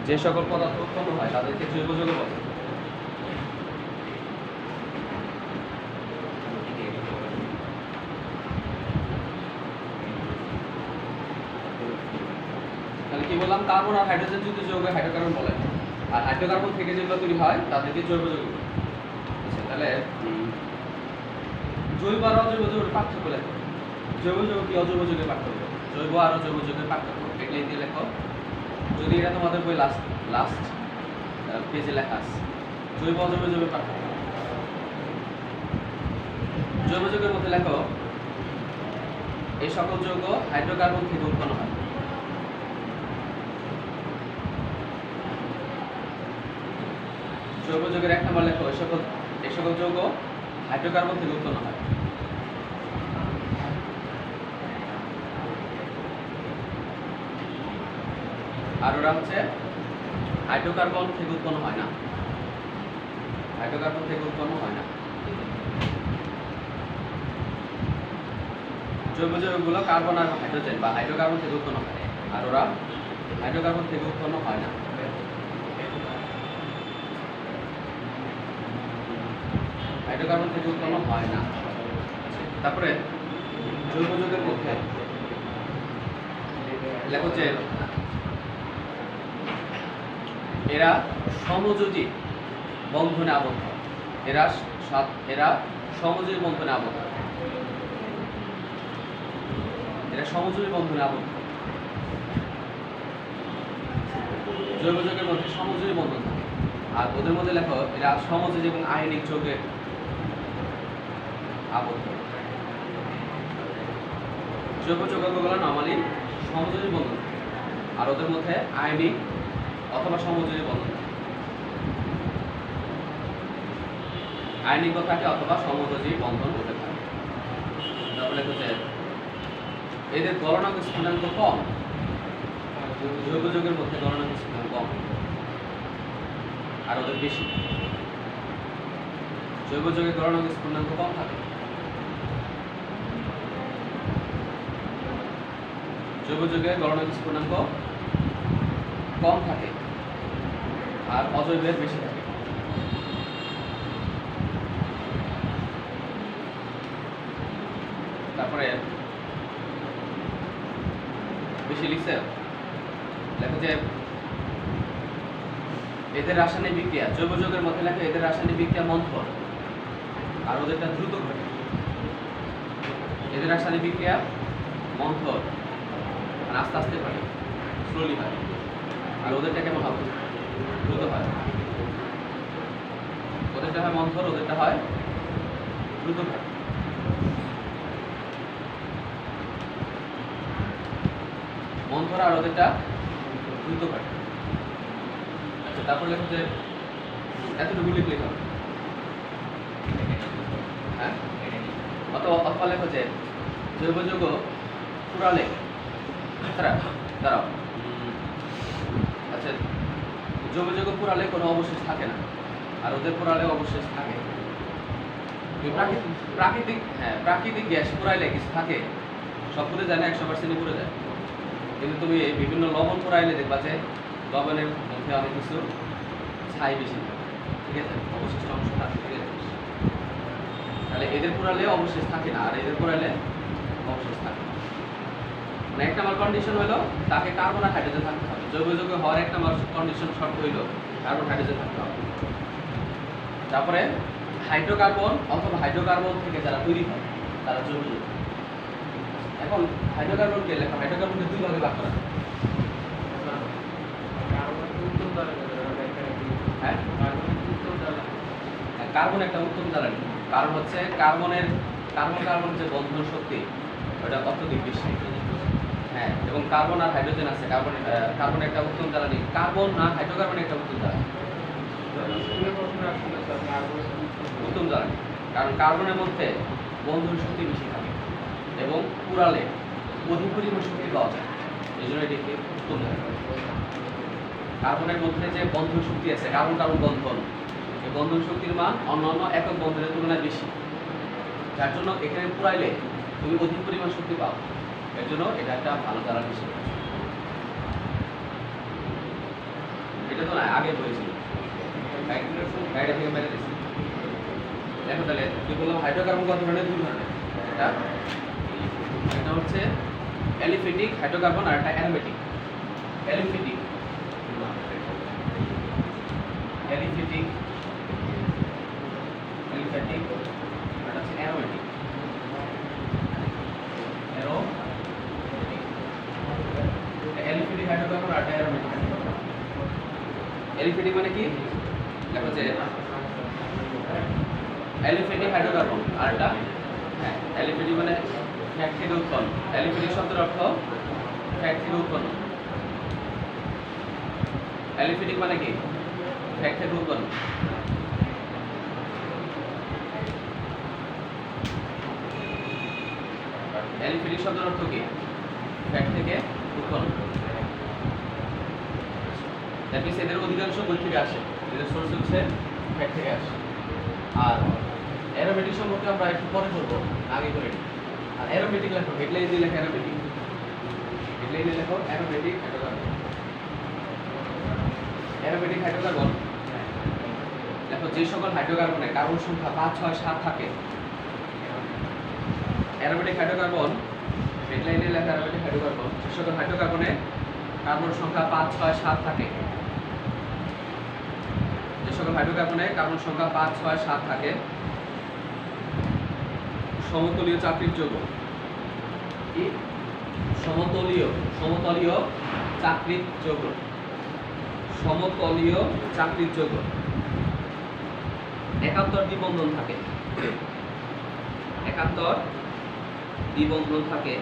যে সকল পদার্থ উৎপন্ন হয় তাদেরকে জৈব যৌগ বলে। তাহলে কি বললাম, কার্বন আর হাইড্রোজেন যুক্ত যৌগ হাইড্রোকার্বন বলে, আর হাইড্রোকার্বন থেকে যেগুলো তৈরি হয় তাদেরকে জৈব যৌগ বলে। আচ্ছা, তাহলে জৈব আর অজৈব যৌগের পার্থক্য লেখো। জৈব যৌগ কি অজৈব যৌগের পার্থক্য, জৈব আর অজৈব যৌগের পার্থক্য এগুলো দিয়ে লেখো। যদি এটা তোমাদের বই লাস্ট পেজে লেখা আছে, জৈব অজৈব যৌগের পার্থক্য। জৈব যৌগের মধ্যে লেখো, এই সকল যৌগ হাইড্রোকার্বন থেকে উৎপন্ন হয়। জৈব যৌগের 1 নম্বর লেখো, এই সকল যৌগ হাইড্রোকার্বন থেকে উৎপন্ন হয়। আর ওরা হচ্ছে হাইড্রোকার্বন থেকে উৎপন্ন হয় না, হাইড্রোকার্বন থেকে উৎপন্ন হয় না। জৈব যৌগগুলো কার্বন আর হাইড্রোজেন বা হাইড্রোকার্বন থেকে উৎপন্ন হয়, আর ওরা হাইড্রোকার্বন থেকে উৎপন্ন হয় না। হাইড্রোকার্বন থেকে উৎপন্ন হয় না। তারপরে জৈব যৌগের মধ্যে লেখো যে এরা সমযোজী বন্ধনে আবদ্ধ, এরা সমযোজী বন্ধনে আবদ্ধ, এরা সমযোজী বন্ধনে আবদ্ধ। জৈব যৌগের মধ্যে সমযোজী বন্ধন থাকে, আর ওদের মধ্যে লেখো এরা সমযোজী এবং আয়নিক যৌগে আবদ্ধ। জৈব যৌগগুলো নরমালি সমযোজী বন্ধন থাকে, আর ওদের মধ্যে আয়নিক অথবা সমযোজী বন্ধন থাকে, আয়নিক থাকে অথবা সমযোজী বন্ধন হতে পারে। তারপরে হচ্ছে এদের গলনাঙ্ক স্ফুটনাঙ্ক কম, জৈব যৌগের মধ্যে গলনাঙ্ক স্ফুটনাঙ্ক কম, আর ওদের বেশি। জৈব যৌগের গলনাঙ্ক স্ফুটনাঙ্ক কম থাকে, জৈব যৌগের গলনাঙ্ক স্ফুটনাঙ্ক কম থাকে, আর অজৈবের বেশি থাকে। তারপরে বেশি লিখছে, লেখো যে এদের রাসায়নিক বিক্রিয়া, জৈব যৌগের মধ্যে লেখো এদের রাসায়নিক বিক্রিয়া মন্থর, আর ওদেরটা দ্রুত ঘটে। এদের রাসায়নিক বিক্রিয়া মন্থর, মানে আস্তে আস্তে হয়, স্লোলি হয়, আর ওদেরটা কেমন হবে, দ্রুত হয়। ওদেরটা হয় মন্থর, ওদেরটা হয় দ্রুত হয়। মন্থর আর ওদেরটা দ্রুত হয়। আচ্ছা, তারপর লেখো যে এতটুকু লিখলেই হবে, হ্যাঁ। অথবা লেখো যে জৈব যৌগ পুরালে দাঁড়াও। আচ্ছা, জৈব যৌগ পুরালে কোনো অবশেষ থাকে না, আর ওদের পুরালে অবশেষ থাকে। প্রাকৃতিক গ্যাস পুরাইলে কিছু থাকে, সব পুড়ে যায় না, 100% পুড়ে যায়। কিন্তু তুমি বিভিন্ন লবণ পুরাইলে দেখবা যে লবণের মধ্যে অনেক কিছু ছাই বেশি থাকে, ঠিক আছে, অবশিষ্ট অংশ থাকে, ঠিক আছে। তাহলে এদের পুরালে অবশেষ থাকে না, আর এদের পুরাইলে অবশেষ থাকে। মানে 1 নম্বর কন্ডিশন হলো তাকে কার্বন আর হাইড্রোজেন থাকতে হবে। জৈব যৌগ হওয়ার 1 নম্বর কন্ডিশন শর্ত হইল কার্বন হাইড্রোজেন থাকতে হবে। তারপরে হাইড্রোকার্বন অথবা হাইড্রোকার্বন থেকে যারা তৈরি হয় তারা জৈব যৌগ। এখন হাইড্রোকার্বনকে লেখা, হাইড্রোকার্বনকে 2 ভাগে ভাগ করা যায়। হ্যাঁ, কার্বন একটা উত্তম জ্বালানি, কারণ হচ্ছে কার্বন যে বন্ধন শক্তি ওটা অত্যধিক বেশি। হ্যাঁ, এবং কার্বন আর হাইড্রোজেন আছে, কার্বন একটা উত্তম জ্বালানি, কার্বন না হাইড্রোকার্বন একটা উত্তম জ্বালানি, উত্তম জ্বালানি, কারণ কার্বনের মধ্যে বন্ধন শক্তি বেশি থাকে এবং পুরালে অধিক পরিমাণ শক্তি পাওয়া যায়, এই জন্য এটি উত্তম জ্বালানি। কার্বনের মধ্যে যে বন্ধন শক্তি আছে, কার্বন কার্বন বন্ধন, এই বন্ধন শক্তির মান অন্যান্য একক বন্ধনের তুলনায় বেশি, যার জন্য এখানে পুরাইলে তুমি অধিক পরিমাণ শক্তি পাও, এর জন্য এটা একটা ভালো জ্বালানি হিসেবে। এটা তো না আগে পড়েছিল গাড়িটা থেকে মেরে দিচ্ছি। দেখো তাহলে কি বললাম, হাইড্রোকার্বন কত ধরনের? দুই ধরনের। এটা হচ্ছে অ্যালিফেটিক হাইড্রোকার্বন আর একটা অ্যারোমেটিক। অ্যালিফেটিক অ্যালিফেটিক অ্যালিফেটিক আর হচ্ছে অ্যারোমেটিক। অ্যালিফেটিক হাইড্রোকার্বন আর একটা অ্যারোমেটিক হাইড্রোকার্বন। অ্যালিফেটিক মানে কি? দেখো যে অ্যালিফেটিক হাইড্রোকার্বন আর একটা, হ্যাঁ অ্যালিফেটিক মানে ফ্যাট থেকে উৎপন্ন। অ্যালিফেটিক শব্দের অর্থ ফ্যাট থেকে উৎপন্ন। অ্যালিফেটিক মানে কি? ফ্যাট থেকে উৎপন্ন। অ্যালিফেটিক শব্দের অর্থ কি? ফ্যাট থেকে উৎপন্ন। দ্যাট মিন্স এদের অধিকাংশ বই থেকে আসে, এদের সোর্স হচ্ছে ফ্যাট থেকে আসে। আর অ্যারোমেটিক সম্পর্কে আমরা একটু পরে করবো, আগে করে নিই। আর অ্যারোমেটিক লেখো, হেডলাইন দিয়ে লেখো অ্যারোমেটিক, হেডলাইন দিয়ে লেখো অ্যারোমেটিক হাইড্রোকার্বন। অ্যারোমেটিক হাইড্রোকার্বন দেখো যে সকল হাইড্রোকার্বনে কার্বন সংখ্যা 5, 6, 7 থাকে। অ্যারোমেটিক হাইড্রোকার্বন হেডলাইনে লেখা অ্যারোমেটিক হাইড্রোকার্বন, যে সকল হাইড্রোকার্বনে কার্বন সংখ্যা 5, 6, 7 থাকে। যে সকল হাইড্রোকার্বনে কার্বন সংখ্যা 5, 6, 7 থাকে সমতলীয় চাকরির যৌগ। কি? সমতলীয় চাকরির যৌগ। সমতলীয় চাকরির যৌগ। একান্তর দ্বিবন্ধন থাকে। একান্তর দ্বিবন্ধন থাকে।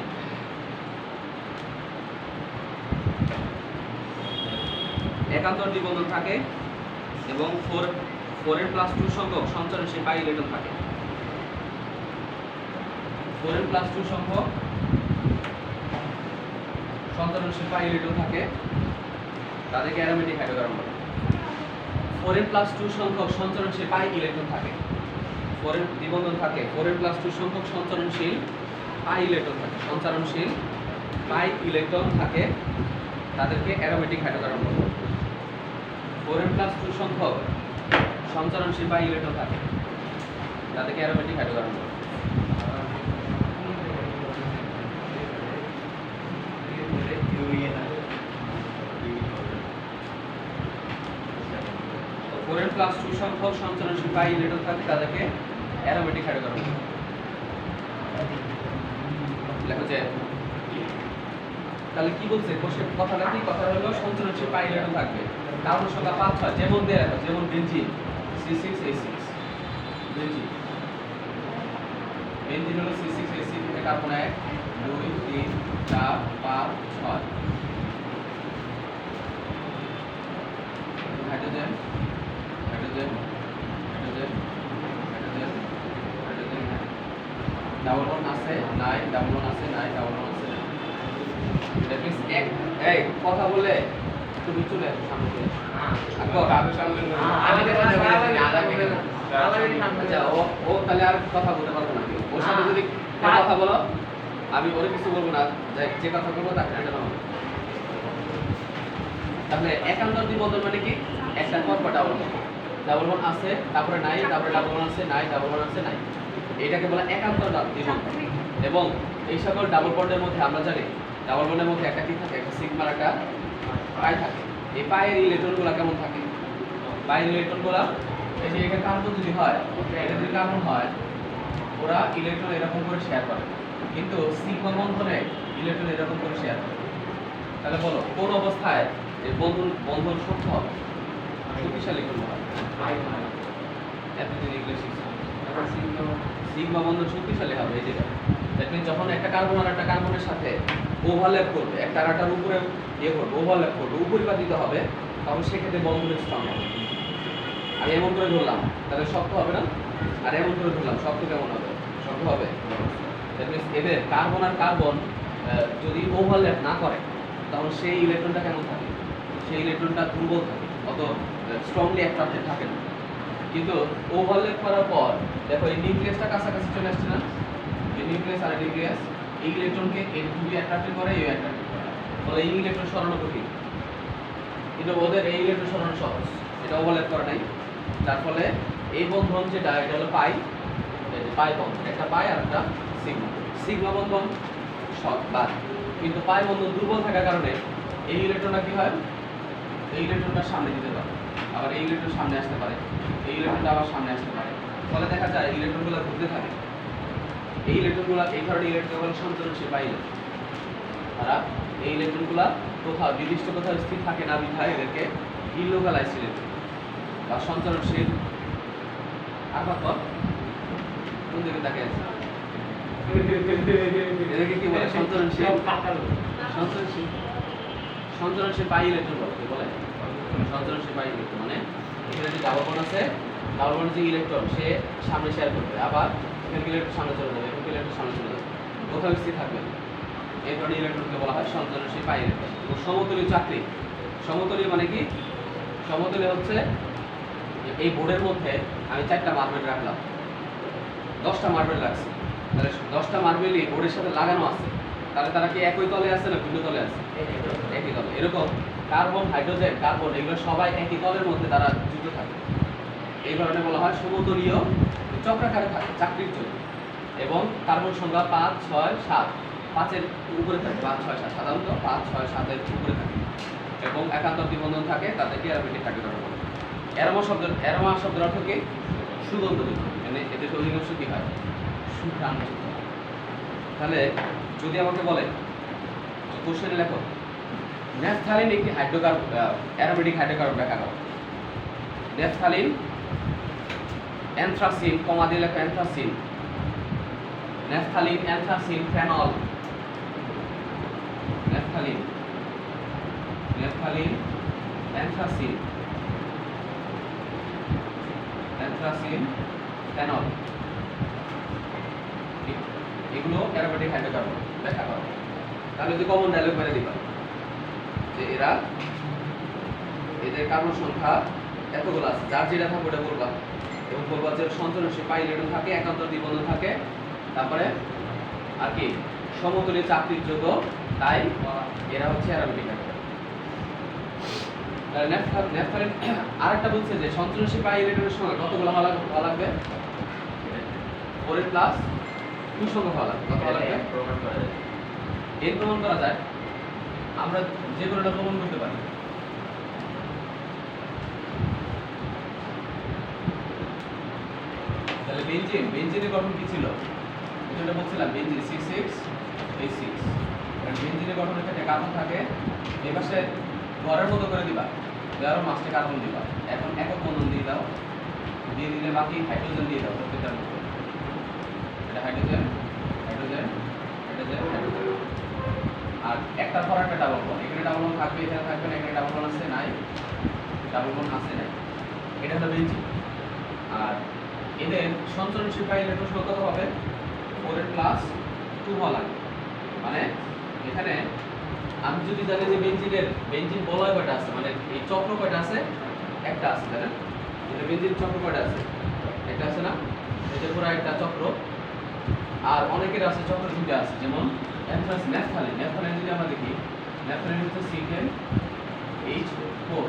একান্তর দ্বিবন্ধন থাকে এবং 4n+2 সংখ্যক সঞ্চারণশীল পাই ইলেকট্রন থাকে। 4n+2 সংখ্যক সঞ্চারণশীল পাই ইলেকট্রন থাকে, তাদেরকে অ্যারোমেটিক হাইড্রোকার্বন বলে। 4n+2 সংখ্যক সঞ্চারণশীল পাই ইলেকট্রন থাকে। 4n দ্বিবন্ধন থাকে, 4n+2 সংখ্যক সঞ্চারণশীল পাই ইলেকট্রন থাকে। সঞ্চারণশীল পাই ইলেকট্রন থাকে, তাদেরকে অ্যারোমেটিক হাইড্রোকার্বন বলে। 4n+2 সংখ্যক সঞ্চারণশীল পাই ইলেকট্রন থাকে, তাদেরকে অ্যারোমেটিক হাইড্রোকার্বন বলে। n+2 সংখ্যক সঞ্চারণশীল পাই ইলেকট্রন থাকে, তাদেরকে অ্যারোমেটিক হাইড্রোকার্বন বলে। লেখো যে তাহলে কি বলছে কোষের কথাটা কি? কথা হলো সঞ্চারণশীল পাই ইলেকট্রন থাকবে, কার্বন সংখ্যা 5, 6 যেমন দেয়া আছে, যেমন বেনজিন C6H6। বেনজিন হলো C6H6 থেকে কার্বন 1, 2, 3, 4, 5, 6। হাইড্রোজেন ডাবল বন্ড আছে নাই, ডাবল বন্ড আছে নাই, ডাবল বন্ড আছে নাই। দ্যাট মিন্স এই কথা বলে তুমি চলে আসো সামনে চলে আসো। আমি সামনে আমি কথা বলি না, আচ্ছা ও তাহলে আর কথা বলতে পারবো না। ওর সাথে যদি কথা বলো আমি ওরে কিছু বলবো না, যে কথা বলবো তাকে এটা নাও। তাহলে একান্তর দ্বিবন্ধন মানে কি? একটার পর পর ডাবল বন্ড, ডাবল বন্ড আছে তারপরে নাই, তারপরে ডাবল বন্ড আছে নাই, ডাবল বন্ড আছে নাই, এটাকে বলা একান্তর দ্বিবন্ধন। এবং এই সকল ডাবল বন্ডের মধ্যে আমরা জানি ডাবল বন্ডের মধ্যে একটা কি থাকে? একটা সিগমার একটা পাই থাকে। এই পায়ের ইলেকট্রনগুলো কেমন থাকে? পায়ের ইলেকট্রনগুলো এই যে এটা কার্বন যদি হয়, এটা যদি কার্বন হয়, ওরা ইলেকট্রন এরকম করে শেয়ার করে, কিন্তু সিগমা বন্ধনে ইলেকট্রন এরকম করে শেয়ার করে। তাহলে বলো কোন অবস্থায় এই বন্ধন শক্ত হবে, শক্তিশালী করতে হবে? এতদিন ইংলিশ সিগমা বন্ধন শক্তিশালী হবে এই জায়গায়। দ্যাট মিন্স যখন একটা কার্বন আর একটা কার্বনের সাথে ওভারল্যাপ করবে, একটা আরেকটার উপরে করবে, ওভারল্যাপ করবে, উপরিপাতিত হবে, তখন সেক্ষেত্রে বন্ধন স্ট্রং হবে। আর এমন করে ধরলাম তাহলে শক্ত হবে না, আর এমন করে ধরলাম শক্ত কেমন হবে? শক্ত হবে। দ্যাট মিন্স এদের কার্বন আর কার্বন যদি ওভারল্যাপ না করে তখন সেই ইলেকট্রনটা কেমন থাকে? সেই ইলেকট্রনটা দুর্বল থাকে, অত স্ট্রংলি অ্যাট্রাক্টেড থাকে না। কিন্তু ওভারল্যাপ করার পর দেখো এই নিউক্লিয়াসটা কাছাকাছি চলে আসছে না? এই নিউক্লিয়াস আর নিউক্লিয়াস এই ইলেকট্রনকে এই দুটি অ্যাট্রাক্টেড করে, এই অ্যাট্রাক্টেড করে, ফলে এই ইলেকট্রন সরানো কঠিন। কিন্তু ওদের এই ইলেকট্রন সরানো সহজ, এটা ওভারল্যাপ করা নাই, যার ফলে এই বন্ধন যেটা এটা হলো পাই, পাই বন্ধন, একটা পাই আর একটা সিগমা, সিগমা বন্ধন বাদ। কিন্তু পাই বন্ধন দুর্বল থাকার কারণে এই ইলেকট্রনটা কি হয়, এই ইলেকট্রনটা সামনে দিতে পারে, আবার এই ইলেকট্রন সামনে আসতে পারে, এই ইলেকট্রনটা আবার সামনে আসতে পারে, ফলে দেখা যায় ইলেকট্রনগুলো ঘুরতে থাকে। এই ইলেকট্রনগুলো এই ধরনের ইলেকট্রনগুলো সঞ্চালনশীল পাই ইলেকট্রন, তারা এই ইলেকট্রনগুলো কোথাও নির্দিষ্ট কোথাও স্থির থাকে না বিধায় এদেরকে ইলোকালাইজড ইলেকট্রন বা সঞ্চালনশীল। আর তারপর কোন দিকে তাকিয়ে আছে, এদেরকে কি বলে, সঞ্চালনশীল, সঞ্চালনশীল, সঞ্চালনশীল পাই ইলেকট্রন বলে। সঞ্চালনশীল পাই ইলেকট্রন মানে এখানে যে ডাবল বন্ড আছে, ডাবল বন্ডের যে ইলেকট্রন সে সামনে শেয়ার করবে, আবার এখানে ইলেকট্রন সামনে চলে যাবে, এখানে ইলেকট্রন সামনে চলে যাবে, কোথাও স্থির থাকবে না। এই ধরনের ইলেকট্রনকে বলা হয় সঞ্চালনশীল পাই ইলেকট্রন। সমতলীয় চাকরি, সমতলীয় মানে কি, সমতলীয় হচ্ছে এই বোর্ডের মধ্যে আমি 4টা মার্বেল রাখলাম, 10টা মার্বেল রাখছি, তাহলে 10টা মার্বেলই বোর্ডের সাথে লাগানো আছে, তাহলে তারা কি একই তলে আছে না ভিন্ন তলে আছে? একই তলে। এরকম কার্বন, হাইড্রোজেন, কার্বন এগুলো সবাই একই তলের মধ্যে তারা যুক্ত থাকে। এই ধরনের বলা হয় সমতলীয় চক্রাকারে থাকে চাকরির জন্য। এবং কার্বন সংখ্যা 5, 6, 7, 5-এর উপরে থাকে, 5, 6, 7, সাধারণত 5, 6, 7-এর উপরে থাকে। এবং একান্তর দ্বিবন্ধন থাকে, তাদেরকে অ্যারোমেটিক হাইড্রোকার্বন বলে। অ্যারোমা শব্দের অর্থ কি, সুগন্ধযুক্ত, মানে এদের অধিকাংশ কি হয়, সুঘ্রাণযুক্ত। তাহলে যদি আমাকে বলে কোশ্চেনে লেখো ন্যাপথালিন একটি হাইড্রোকার্বন, অ্যারোমেটিক হাইড্রোকার্বন ব্যাখ্যা করো। ন্যাপথালিন, অ্যানথ্রাসিন, কমা দিয়ে লেখো anthracene, naphthalene, anthracene, phenol, naphthalene, naphthalene, anthracene, anthracene, phenol, এগুলো অ্যারোমেটিক হাইড্রোকার্বন ব্যাখ্যা করো। তাহলে যদি কমন ডায়লগ মেরে দিবা যে এরা, এদের কার্বন সংখ্যা এতগুলো আছে, যার যেটা থাকবে ওটা বলবা, এবং বলবা যে সঞ্চালনশীল পাই ইলেকট্রন থাকে, একান্তর দ্বিবন্ধন থাকে, তারপরে আর কি সমতলীয় চাকরির যোগ্য, তাই এরা হচ্ছে অ্যারোমেটিক হাইড্রোকার্বন। ন্যাপথালিন আরেকটা বলছে যে সঞ্চালনশীল পাই ইলেকট্রনের সংখ্যা কতগুলো হওয়া লাগবে, 4+2 সংখ্যা হওয়া লাগবে। কত হওয়া লাগবে? এর প্রমাণ করা যায়, আমরা যে কোনোটা প্রমাণ করতে পারি। তাহলে বেনজিনের গঠন কি ছিল, যেটা বলছিলাম, বেনজিন C6H6, বেনজিনের গঠনের ক্ষেত্রে কার্বন থাকে, এই পাশে ঘরের মতো করে দিবা, দেওয়ার মাঝে কার্বন দিবা, এখন একক বন্ধন দিয়ে দাও, দিয়ে দিলে বাকি হাইড্রোজেন দিয়ে দাও প্রত্যেকটার মধ্যে, এটা হাইড্রোজেন, হাইড্রোজেন, হাইড্রোজেন, হাইড্রোজেন, আর একটার পর একটা ডাবল বন্ড, এখানে ডাবল বন্ড থাকবে, এখানে থাকবে না, এখানে ডাবল বন্ড আছে নাই, ডাবল বন্ড আছে নাই, এটা হলো বেনজিন। আর এদের সঞ্চালনশীল পাই ইলেকট্রন সংখ্যা কত হবে, 4+2 হওয়া লাগবে। মানে এখানে আমি যদি জানি যে বেনজিন বলয় কয়টা আছে, মানে এই চক্র কয়টা আছে, একটা আছে, তাই না? এটা বেনজিন চক্র কয়টা আছে, একটা আছে না, এদের পুরো একটা চক্র। আর অনেকের আছে চক্র দুটো আছে, যেমন ন্যাপথালিন, ন্যাপথালিন যদি আমরা দেখি, ন্যাপথালিন হচ্ছে C10H4,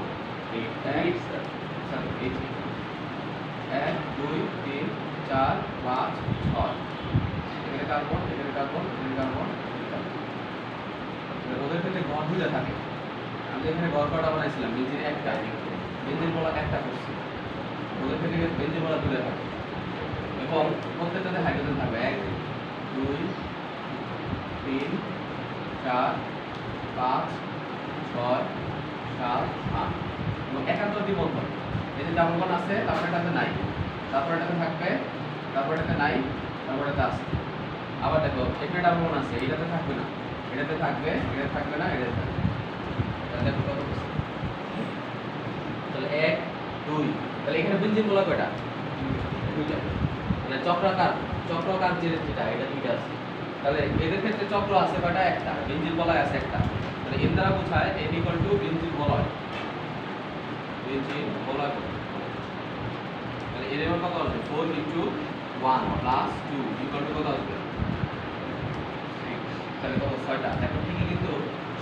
1, 2, 3, 4, 5, 6, এখানে কার্বন, এখানে কার্বন, এখানে কার্বন, ওদের ক্ষেত্রে গড় দুইটা থাকে। আমি এখানে গড় কটা বানাইছিলাম, বেনজিন একটা, বেনজিন বলা একটা করছি, ওদের ক্ষেত্রে বেনজিন বলা দুইটা থাকে, এবং প্রত্যেকটাতে হাইড্রোজেন থাকবে, 1, 2, 3, 4, 5, 6, 7, 8, এবং একান্তর দ্বিবন্ধন। এই যে ডাবল বন্ড আছে, তারপরে এটাতে নাই, তারপরে এটাতে থাকবে, তারপরে এটাতে নাই, তারপরে এটাতে আছে। আবার দেখো এখানে ডাবল বন্ড আছে, এটাতে থাকবে না, এটাতে থাকবে, এটাতে থাকবে না, এটাতে থাকবে। তাহলে দেখো কত আছে, তাহলে 1, 2, তাহলে এখানে বেনজিন বলা কয়টা, দুইটা, মানে চক্রাকার যেটা এটা দুইটা আছে। তাহলে এদের ক্ষেত্রে চক্র আছে কয়টা, একটা, বেনজিন বলয় আছে একটা। তাহলে এর দ্বারা বোঝায় N = বেনজিন বলয়, বেনজিন বলয়। তাহলে এর মান কত হবে, 4 × 1 + 2 = কত আসবে, 6। তাহলে কত, 6টা। এখন ঠিকই কিন্তু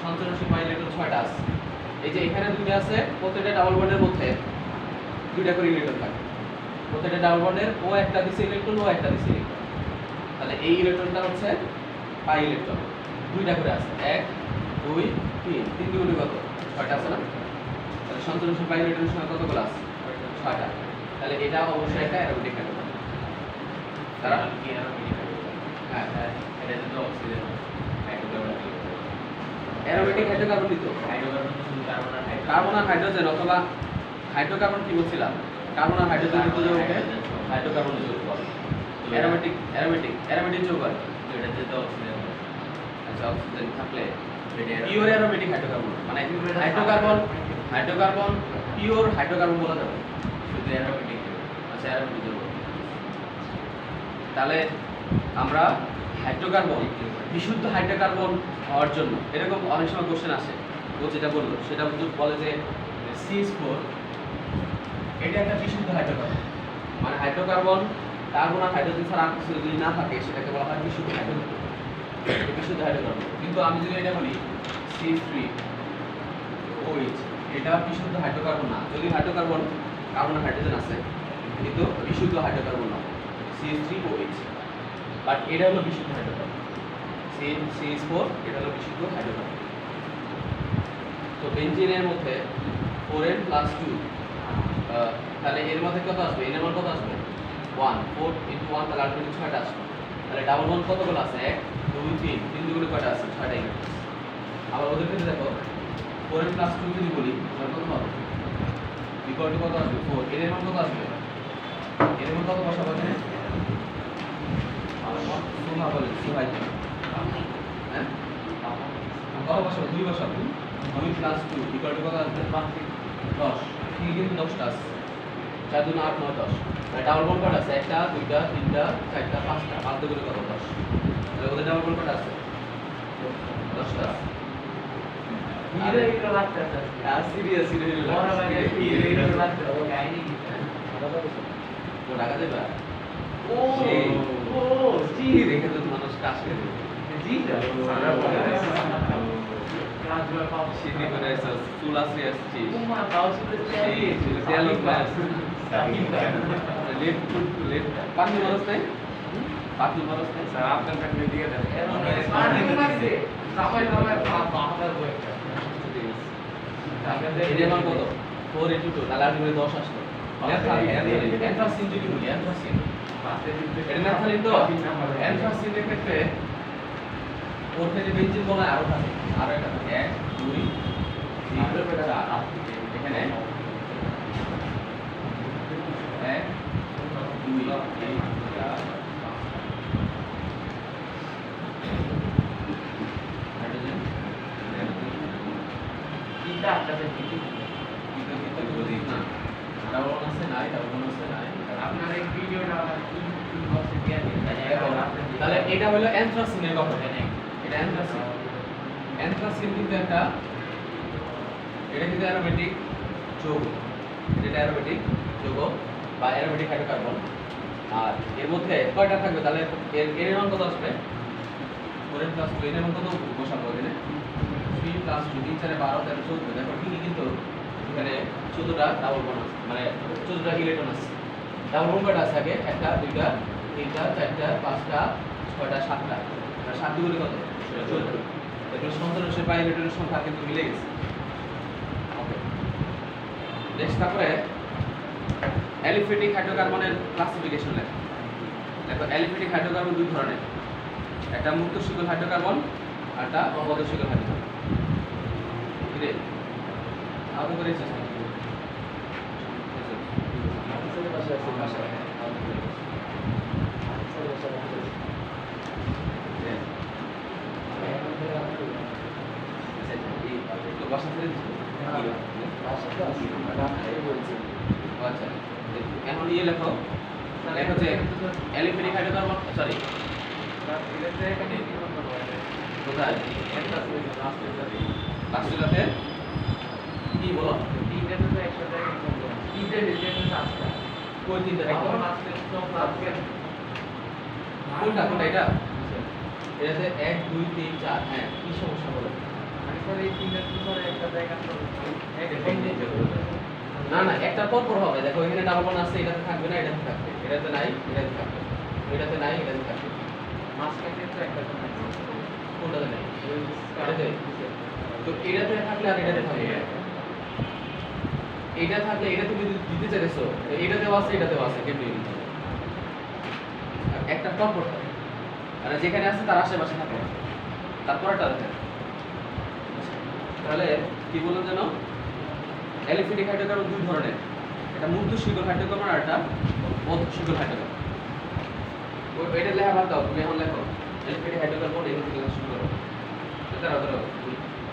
সঞ্চালনশীল পাই ইলেকট্রন 6টা আছে, এই যে এখানে দুইটা আছে, প্রত্যেকটা ডাবল বন্ডের মধ্যে দুইটা করে ইলেকট্রন থাকে। প্রত্যেকটা ডাবল বন্ডের ও একটা দিছে ইলেকট্রন, ও একটা দিছে ইলেকট্রন। তাহলে এই ইলেকট্রনটা হচ্ছে পাই ইলেকট্রন, দুইটা করে আছে, 1 2 3, 3 দুগুণে কত? 6টা আছে না? তাহলে সঞ্চালনশীল পাই ইলেকট্রনের সংখ্যা কতগুলো আছে? 6টা। তাহলে এটা অবশ্যই একটা অ্যারোমেটিক হাইড্রোকার্বন। তারা কি অ্যারোমেটিক হ্যাঁ এটা কিন্তু অক্সিজেন হাইড্রোকার্বন অ্যারোমেটিক হাইড্রোকার্বন দিত। হাইড্রোকার্বন তো শুধু কার্বন আর কার্বন আর হাইড্রোজেন, অথবা হাইড্রোকার্বন কি বলছিলাম? কার্বন আর হাইড্রোজেন যুক্ত যৌগকে হাইড্রোকার্বন যৌগ বলে। অ্যারোমেটিক যৌগ আর কি। তো এটাতে তো অক্সিজেন আচ্ছা, অক্সিজেন থাকলে এটা পিওর অ্যারোমেটিক হাইড্রোকার্বন, মানে হাইড্রোকার্বন পিওর হাইড্রোকার্বন বলা যাবে। শুধু অ্যারোমেটিক আচ্ছা, অ্যারোমেটিক যৌগ। তাহলে আমরা হাইড্রোকার্বন, বিশুদ্ধ হাইড্রোকার্বন হওয়ার জন্য এরকম অনেক সময় কোশ্চেন আসে। ও যেটা বললো সেটা বলে যে CH4 এটা একটা বিশুদ্ধ হাইড্রোকার্বন, মানে হাইড্রোকার্বন কার্বন আর হাইড্রোজেন ছাড়া আর কিছু যদি না থাকে সেটাকে বলা হয় বিশুদ্ধ হাইড্রোকার্বন। বিশুদ্ধ হাইড্রোকার্বন। কিন্তু আমি যদি এটা বলি CH3OH, এটা বিশুদ্ধ হাইড্রোকার্বন না। যদি হাইড্রোকার্বন কার্বন আর হাইড্রোজেন আছে, কিন্তু বিশুদ্ধ হাইড্রোকার্বন না, CH3OH। বাট এটা হলো বিশুদ্ধ হাইড্রোকার্বন। CH4 এটা হলো বিশুদ্ধ হাইড্রোকার্বন। তো বেনজিনের মধ্যে 4n+2, তাহলে এর মধ্যে কত আসবে? এর মান কত আসবে? 1 4 × 1, তাহলে আলটিমেটলি 6টা আসবে। তাহলে ডাবল বন্ড কতগুলো আছে? 1 2 3, 3 দুগুণে কয়টা আছে? 6টা ইলেকট্রন। আবার ওদের ক্ষেত্রে দেখো 4n+2 যদি বলি তাহলে কত হবে? ইকুয়াল টু কত আসবে? 4। এর মান কত আসবে? এর মান কত বসাবো এখানে? সুমা বলে সুহাই, হ্যাঁ কত বসাবো? 2 বসাবো। 2+2 ইকুয়াল টু কত আসবে? 10। ঠিক কিন্তু 10টা আছে। 4 2 8 9 10। ডাবল বন্ড কয়টা আছে? 1টা 2টা 3টা 4টা 5টা। 5 দুগুণে কত? 10। তাহলে ওদের ডাবল বন্ড কয়টা আছে? 10টা। সিরিয়াস ও ঢাকা যাবে? দেখে তো মানুষ কাজ করে সিদ্ধি করে আসছিস, চুল আসছে আসছিস, পাখি মানুষ নাই, পাখি মানুষ নাই। এর মান কত? 4 × 2, তাহলে আলটিমেটলি 10 আসলো। অ্যানথ্রাসিন যদি বলি, অ্যানথ্রাসিন এটা ন্যাপথালিন তো। অ্যানথ্রাসিনের ক্ষেত্রে ওর ক্ষেত্রে বেনজিন বলা আরো থাকে, আরো একটা থাকে 1 2 3 4। এখানে 1 2 3 4 হাইড্রোজেন না ডাবল বন্ড আছে নাই, ডাবল বন্ড আছে নাই। আপনার এই ভিডিওটা ইনবক্সে দিয়ে দিন। তাহলে এটা হলো অ্যানথ্রাসিনের গঠন। এটা অ্যানথ্রাসিন। অ্যানথ্রাসিন কিন্তু একটা, এটা কিন্তু অ্যারোমেটিক যৌগ। এটা অ্যারোমেটিক যৌগ বা অ্যারোমেটিক হাইড্রোকার্বন। আর এর মধ্যে কয়টা থাকবে? তাহলে এর মান কত আসবে? 4n+2, এর মান কত বসাবো এখানে? 3+2 3 4 12 13 14। দেখো ঠিকই কিন্তু এখানে 14টা ডাবল বন্ড আছে, মানে 14টা ইলেকট্রন আছে। ডাবল বন্ড কয়টা আছে আগে? 1টা 2টা 3টা 4টা 5টা 6টা 7টা। 7 দুগুণে কত? 14। এগুলো সঞ্চালনশীল পাই ইলেকট্রনের সংখ্যা কিন্তু মিলে গেছে। ওকে, নেক্সট তারপরে অ্যালিফেটিক হাইড্রোকার্বনের ক্লাসিফিকেশন লেখা। দেখো অ্যালিফেটিক হাইড্রোকার্বন দুই ধরনের, একটা মুক্ত শিকল হাইড্রোকার্বন আর একটা অবদ্ধ শিকল হাইড্রোকার্বন। ঠিক আছে, আগে করেছিস না? বাসা ছেড়ে দিচ্ছি। আচ্ছা, এখন ইয়ে লেখো, লেখো যে অ্যালিফেটিক হাইড্রোকার্বন, সরি কোথায়? লাস্টটাতে কি বলো? কই তিনটা দেখো? কোনটা কোনটা এটা? এটাতে 1 2 3 4। হ্যাঁ, কি সমস্যা বলো? না না, একটা পর পর হবে। দেখো এখানে ডাবল বন্ড আছে, এটাতে থাকবে না, এটাতে থাকবে। এটাতে নাই, এটাতে থাকবে। এটাতে নাই, এটাতে থাকবে। কোনটাতে নাই? এটাতে। তো এটাতে থাকলে আর এটাতে থাকবে না। এটা থাকলে এটা তুমি যদি দিতে চাইছো, এটাতেও আছে, এটাতেও আছে, কেমনে দিতে হবে? একটা পর পর থাকে। আর যেখানে আছে তার আশেপাশে থাকে না। তারপরটা দেখে। তাহলে কি বললাম যেন? অ্যালিফ্যাটিক হাইড্রোকার্বন দুই ধরনের। একটা মুক্ত শিকল হাইড্রোকার্বন আর একটা বদ্ধ শিকল হাইড্রোকার্বন। এটা লেখা বাদ দাও, তুমি এখন লেখো অ্যালিফ্যাটিক হাইড্রোকার্বন এখান থেকে লেখা শুরু করো। ধরো ধরো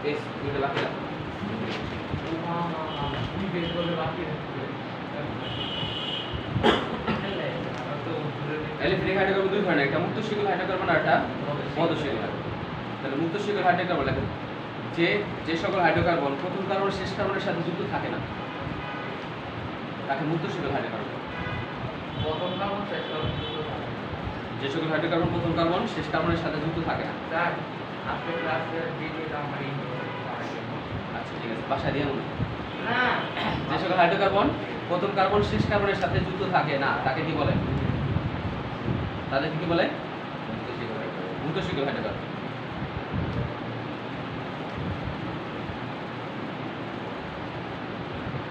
এই দুইটা বাকি রাখো। অ্যালিফ্যাটিক হাইড্রোকার্বন দুই ধরনের, একটা মুক্ত শিকল হাইড্রোকার্বন আর একটা বদ্ধ শিকল হাইড্রোকার্বন। তাহলে মুক্ত শিকল হাইড্রোকার্বন লেখো যে সকল হাইড্রোকার্বন প্রথম কার্বন শেষ কার্বনের সাথে যুক্ত থাকে না, তাকে মুক্ত শিকল হাইড্রোকার্বন। যে সকল হাইড্রোকার্বন প্রথম কার্বন শেষ কার্বনের সাথে যুক্ত থাকে না। আচ্ছা ঠিক আছে, বাসা দিয়ে মনে। যে সকল হাইড্রোকার্বন প্রথম কার্বন শেষ কার্বনের সাথে যুক্ত থাকে না, তাকে কি বলে? তাদেরকে কি বলে? মুক্ত শিকল হাইড্রোকার্বন।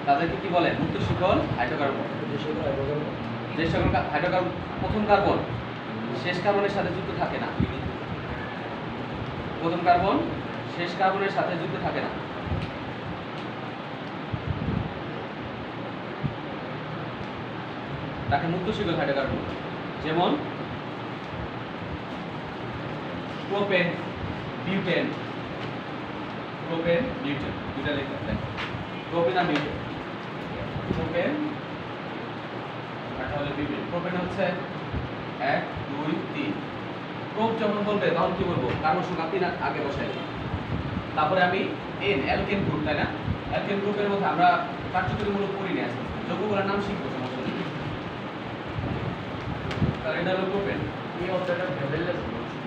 তাদেরকে কি বলে? মুক্ত শিকল হাইড্রোকার্বন। যে সকল হাইড্রোকার্বন প্রথম কার্বন শেষ কার্বনের সাথে যুক্ত থাকে না, প্রথম কার্বন শেষ কার্বনের সাথে যুক্ত থাকে না, তাকে মুক্ত শিকল হাইড্রোকার্বন। যেমন প্রোপেন, বিউটেন। প্রোপেন, বিউটেন দুইটা লেখা আছে। প্রোপেন আর বিউটেন। প্রোপেন আর তাহলে বিউটেন। প্রোপেন হচ্ছে 1 2 3। প্রোপ যখন বলবে তখন কি বলবো? কার্বন সংখ্যা 3 আগে বসাই। তারপরে আমি এন অ্যালকেন গ্রুপ, তাই না? অ্যালকেন গ্রুপের মধ্যে আমরা কার্যকরীমূলক পড়ি না, আস্তে আস্তে যৌগগুলোর নাম শিখবো, সমস্যা নেই। তাহলে এটা হলো প্রোপেন।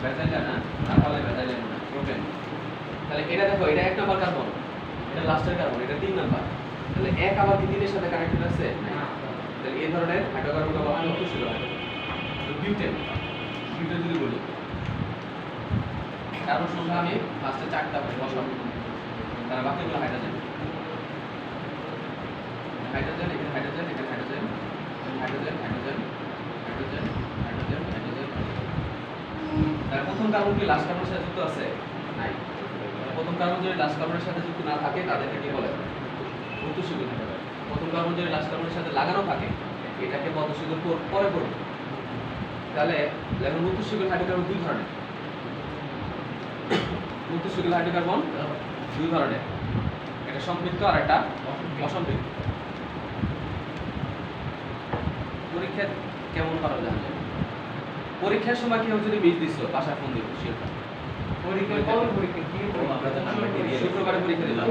ভেজাইলা না, তাহলে ভেজাইলা না, প্রোপেন। তাহলে এটা দেখো, এটা 1 নাম্বার কার্বন, এটা লাস্টের কার্বন, এটা 3 নাম্বার। তাহলে এক আবার কি 3 এর সাথে কানেক্টেড আছে? না। তাহলে এই ধরনের হাইড্রোকার্বন বলা হয় মুক্ত শিকল হাইড্রোকার্বন। তো বিউটেন, বিউটেন যদি বলি, কার্বন সংখ্যা আমি ফার্স্টে 4টা বসাবো, তার বাকিগুলো হাইড্রোজেন। হাইড্রোজেন, এখানে হাইড্রোজেন, এখানে hydrogen, hydrogen, hydrogen, hydrogen, hydrogen, hydrogen. তার প্রথম কার্বন কি লাস্ট কার্বনের সাথে যুক্ত আছে? নাই। প্রথম কার্বন যদি লাস্ট কার্বনের সাথে যুক্ত না থাকে, তাদেরকে কি বলে? মুক্ত শিকল হাইড্রোকার্বন। প্রথম কার্বন যদি লাস্ট কার্বনের সাথে লাগানো থাকে, এটাকে বদ্ধ শিকল পরে করবে। তাহলে লেখো মুক্ত শিকল হাইড্রোকার্বন দুই ধরনের। মুক্ত শিকল হাইড্রোকার্বন দুই ধরনের, একটা সম্পৃক্ত আর একটা অসম্পৃক্ত। পরীক্ষা কেমন পারো জানা যাবে? পরীক্ষার সময় কেউ যদি মিস দিছো, বাসায় ফোন দিব শিওর। শুক্রবারে পরীক্ষা দিলাম।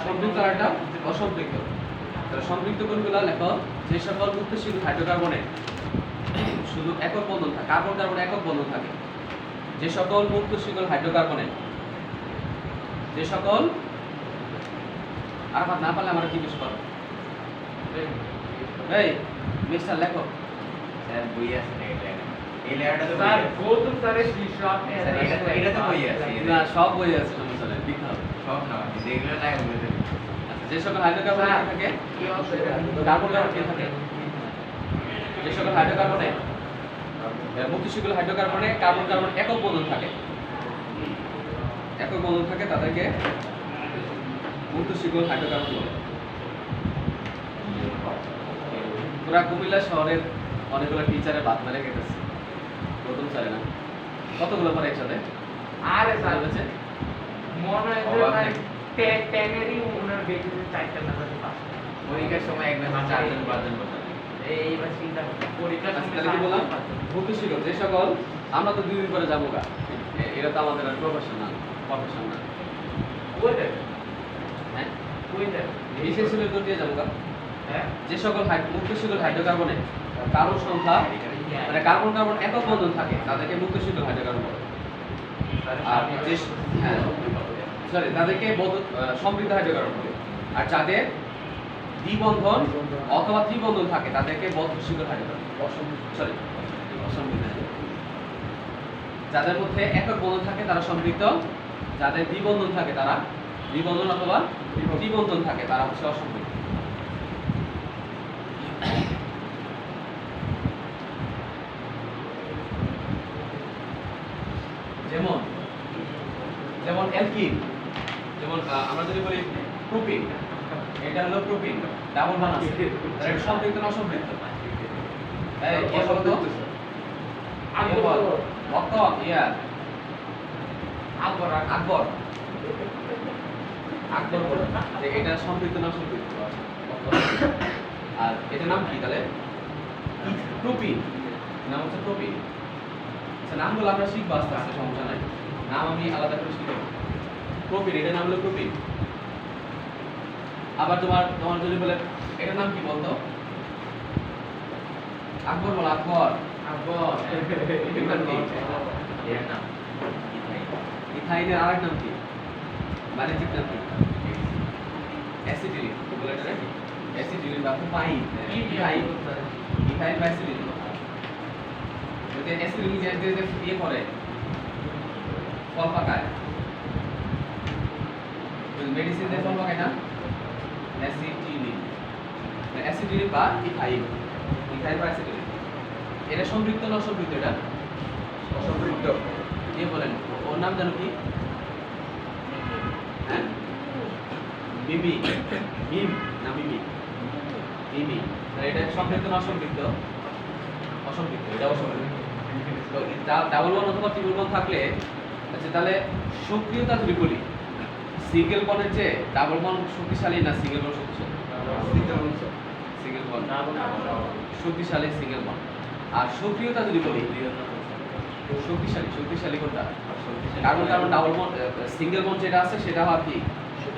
সম্পৃক্ত আর একটা অসম্পৃক্ত। তাহলে সম্পৃক্ত কোনগুলো লেখো? যে সকল মুক্ত শিকল হাইড্রোকার্বনে শুধু একক বন্ধন থাকে, কার্বন কার্বন একক বন্ধন থাকে। যে সকল মুক্ত শিকল হাইড্রোকার্বনে, যে সকল, আর না পারলে আমরা জিজ্ঞেস করো। এই মিস্টার লেখো। স্যার বই আছে না এটা? এই লেখাটা তো স্যার গৌতম স্যারের শিষ্য আপনি এটা তো বই আছে। না, সব বই আছে, সমস্যা নেই, লিখতে হবে। সব না, যেগুলো লাগে বই আছে। আচ্ছা, যে সকল হাইড্রোকার্বন থাকে, কার্বন কার্বন কে থাকে? যে সকল হাইড্রোকার্বনে, মুক্ত শিকল হাইড্রোকার্বনে কার্বন কার্বন একক বন্ধন থাকে, একক বন্ধন থাকে, তাদেরকে মুক্ত শিকল হাইড্রোকার্বন বলে। পুরা কুমিল্লা শহরের অনেকগুলো টিচারে বাদ মেরে গেছে, প্রথম স্যারে না, কতগুলো পরে একসাথে আরে স্যার বলেছে? মনে হয় অবাক যে নেই। টেনেরই ওনার বেশি 4টা নাম্বার পাস। পরীক্ষার সময় একদম 4 জন 5 জন বসে। এইবার চিন্তা করুন পরীক্ষার আচ্ছা, সময় তাহলে কি বললাম? মুক্ত শিকল যে সকল, আমরা তো 2 দিন পরে যাবো গা, এটা তো আমাদের প্রফেশনাল না। ওইটা হ্যাঁ, ওইটা বিশেষ ছিল তো দিয়ে যাবো গা। হ্যাঁ যে সকল মুক্ত শিকল হাইড্রোকার্বনে কার্বন সংখ্যা মানে কার্বন কার্বন একক বন্ধন থাকে তাদেরকে মুক্ত শিকল হাইড্রোকার্বন বলে। আর যে হ্যাঁ সরি তাদেরকে সমৃদ্ধ হাইড্রোকার্বন বলে। আর যাদের দ্বিবন্ধন অথবা ত্রিবন্ধন থাকে তাদেরকে বদ্ধ শিকল হাইড্রোকার্বন সরি অসমৃদ্ধ হাইড্রোকার্বন। যাদের মধ্যে একক বন্ধন থাকে তারা সমৃদ্ধ, যাদের দ্বিবন্ধন থাকে তারা দ্বিবন্ধন অথবা ত্রিবন্ধন থাকে তারা হচ্ছে অসমৃদ্ধ। যেমন যেমন অ্যালকিন, যেমন আমরা যদি বলি প্রোপিন, এটা হলো প্রোপিন ডাবল বন্ড আছে, তাহলে এটা সম্পৃক্ত না অসম্পৃক্ত? এই কি বলতো আকবর রক্ত ইয়া আকবর আকবর আকবর বলে যে এটা সম্পৃক্ত না অসম্পৃক্ত। আর এটার নাম কি তাহলে? প্রোপিন, নাম হচ্ছে প্রোপিন। আচ্ছা নামগুলো আমরা শিখবো আস্তে আস্তে, সমস্যা নাই, নাম আমি আলাদা করে শিখবো। প্রোপিন এটার নাম হলো প্রোপিন। আবার তোমার তোমার যদি বলে এটার নাম কি বলতো? আকবর বল, আকবর আকবর এটার নাম কি? এর নাম ইথাইনের আরেক নাম কি? বাণিজ্যিক নাম কি? অ্যাসিটিলিন বলে এটা নাকি? অ্যাসিটিলিন বা পাইন ইথাইন ইথাইন বা অ্যাসিটিলিন। যদি অ্যাসিটিলিন গ্যাস দিয়ে ইয়ে করে ফল পাকায়, মেডিসিন দিয়ে ফল পাকায় না, অ্যাসিটিলিন অ্যাসিটিলিন বা ইথাইন ইথাইন বা অ্যাসিটিলিন। এটা সম্পৃক্ত না অসম্পৃক্ত? এটা অসম্পৃক্ত। কে বলেন? ওর নাম জানো কি? হ্যাঁ মিমি, মিম না মিমি, মিমি। তাহলে এটা সম্পৃক্ত না অসম্পৃক্ত? অসম্পৃক্ত, এটা অসম্পৃক্ত। তো ডাবল বন্ড অথবা ট্রিপল বন্ড থাকলে আচ্ছা তাহলে সক্রিয়তা যদি বলি, সিঙ্গেল বন্ডের চেয়ে ডাবল বন্ড শক্তিশালী না সিঙ্গেল বন্ড শক্তিশালী? সিঙ্গেল বন্ড শক্তিশালী, সিঙ্গেল বন্ড। আর সক্রিয়তা যদি বলি শক্তিশালী, শক্তিশালী কোনটা? Carbon carbon double bond single bond যেটা আছে সেটা হয় কি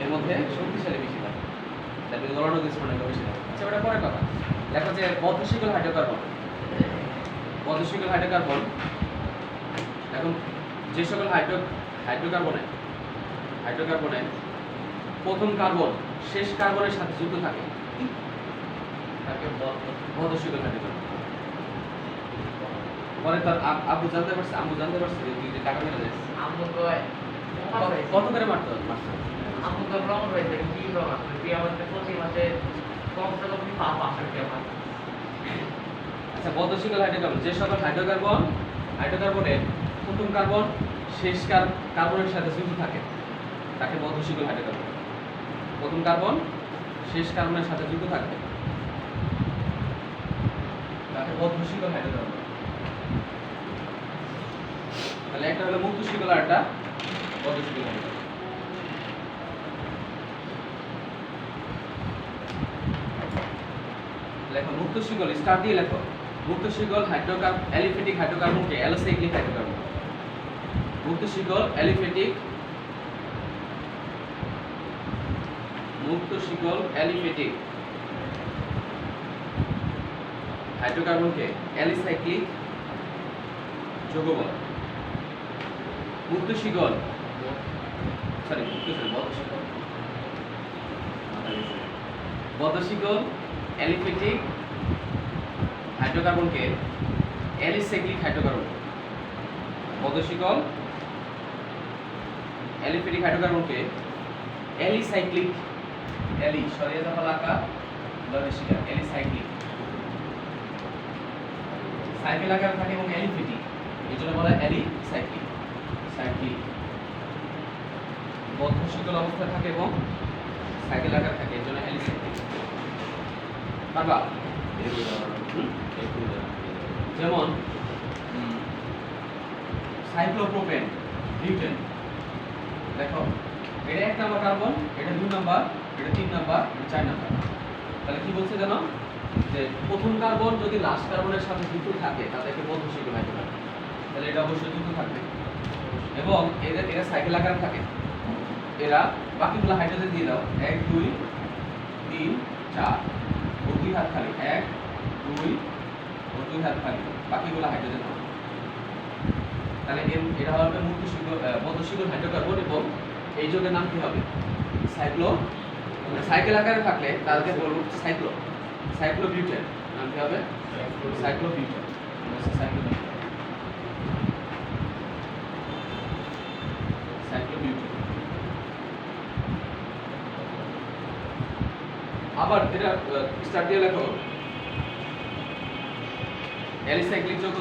এর মধ্যে শক্তিশালী বেশি থাকে, তাহলে গলনাঙ্ক স্ফুটনাঙ্ক বেশি থাকে। আচ্ছা ওটা পরের কথা। লেখা যে বদ্ধ শিকল হাইড্রোকার্বন, বদ্ধ শিকল হাইড্রোকার্বন। এখন যে সকল হাইড্রোকার্বনে প্রথম কার্বন শেষ কার্বনের সাথে যুক্ত থাকে তাকে বদ্ধ শিকল হাইড্রোকার্বন। পরে তার আব্বু জানতে পারছে, আম্মু জানতে পারছে যে তুই যে টাকা মেরে যাস আম্মু কয় কত করে মারতো? আম্মু তো রং রয়েছে কি রং আছে তুই আমাদের প্রতি মাসে কমসে কম 500 টাকা মাস। আচ্ছা বদ্ধ শিকল হাইড্রোকার্বন, যে সকল হাইড্রোকার্বনের প্রথম কার্বন শেষ কার্বনের সাথে যুক্ত থাকে তাকে বদ্ধ শিকল হাইড্রোকার্বন। প্রথম কার্বন শেষ কার্বনের সাথে যুক্ত থাকবে তাকে বদ্ধ শিকল হাইড্রোকার্বন। তাহলে একটা হলো মুক্ত শিকল আর একটা বদ্ধ শিকল হাইড্রোকার্বন। লেখো মুক্ত শিকল, স্টার দিয়ে লেখো। মুক্ত শিকল অ্যালিফেটিক হাইড্রোকার্বনকে অ্যালোসাইক্লিক হাইড্রোকার্বন। মুক্ত শিকল অ্যালিফেটিক হাইড্রোকার্বনকে অ্যালিসাইক্লিক যৌগ বলে। মুক্ত শিকল বদ্ধ শিকল অ্যালিফেটিক হাইড্রোকার্বনকে অ্যালিসাইক্লিক হাইড্রোকার্বন। বদ্ধ শিকল অ্যালিফেটিক হাইড্রোকার্বনকে অ্যালিসাইক্লিক, অ্যালি সরিয়ে দেওয়া লাকা লরিশিকা অ্যালিসাইক্লিক, সাইকেল আকার থাকে এবং অ্যালিফেটিক, এই জন্য বলা হয় অ্যালিসাইক্লিক। সাইক্লিক বদ্ধ শিকল অবস্থায় থাকে এবং সাইকেল আকার থাকে, এই জন্য অ্যালিসাইক্লিক। পারবা? যেমন সাইক্লোপ্রোপেন, বিউটেন। দেখো এটা 1 নাম্বার কার্বন, এটা 2 নাম্বার, এটা 3 নাম্বার, এটা 4 নাম্বার। তাহলে কি বলছে জানো? যে প্রথম কার্বন যদি লাস্ট কার্বনের সাথে যুক্ত থাকে তাদেরকে বদ্ধ শিকল হাইড্রোকার্বন। তাহলে এটা অবশ্যই যুক্ত থাকবে এবং এরা সাইকেল আকারে থাকে। এরা বাকিগুলো হাইড্রোজেন দিয়ে দাও, 1 2 3 4 দুই হাত খালি, 1 2 ও 2 হাত খালি, বাকিগুলো হাইড্রোজেন হবে। তাহলে এটা হবে মধ্যশীতল হাইড্রোকার্বন এবং এই যৌগের নাম কি হবে? সাইক্লো। সাইকেল আকারে থাকলে তাদেরকে বলবো সাইক্লোবিউটেন। নাম কি হবে? সাইক্লোবিউটেন। সাইক্লোবিউটেন। আবার এটা স্টার্ট দিয়ে লেখো অ্যালিসাইক্লিক যৌগ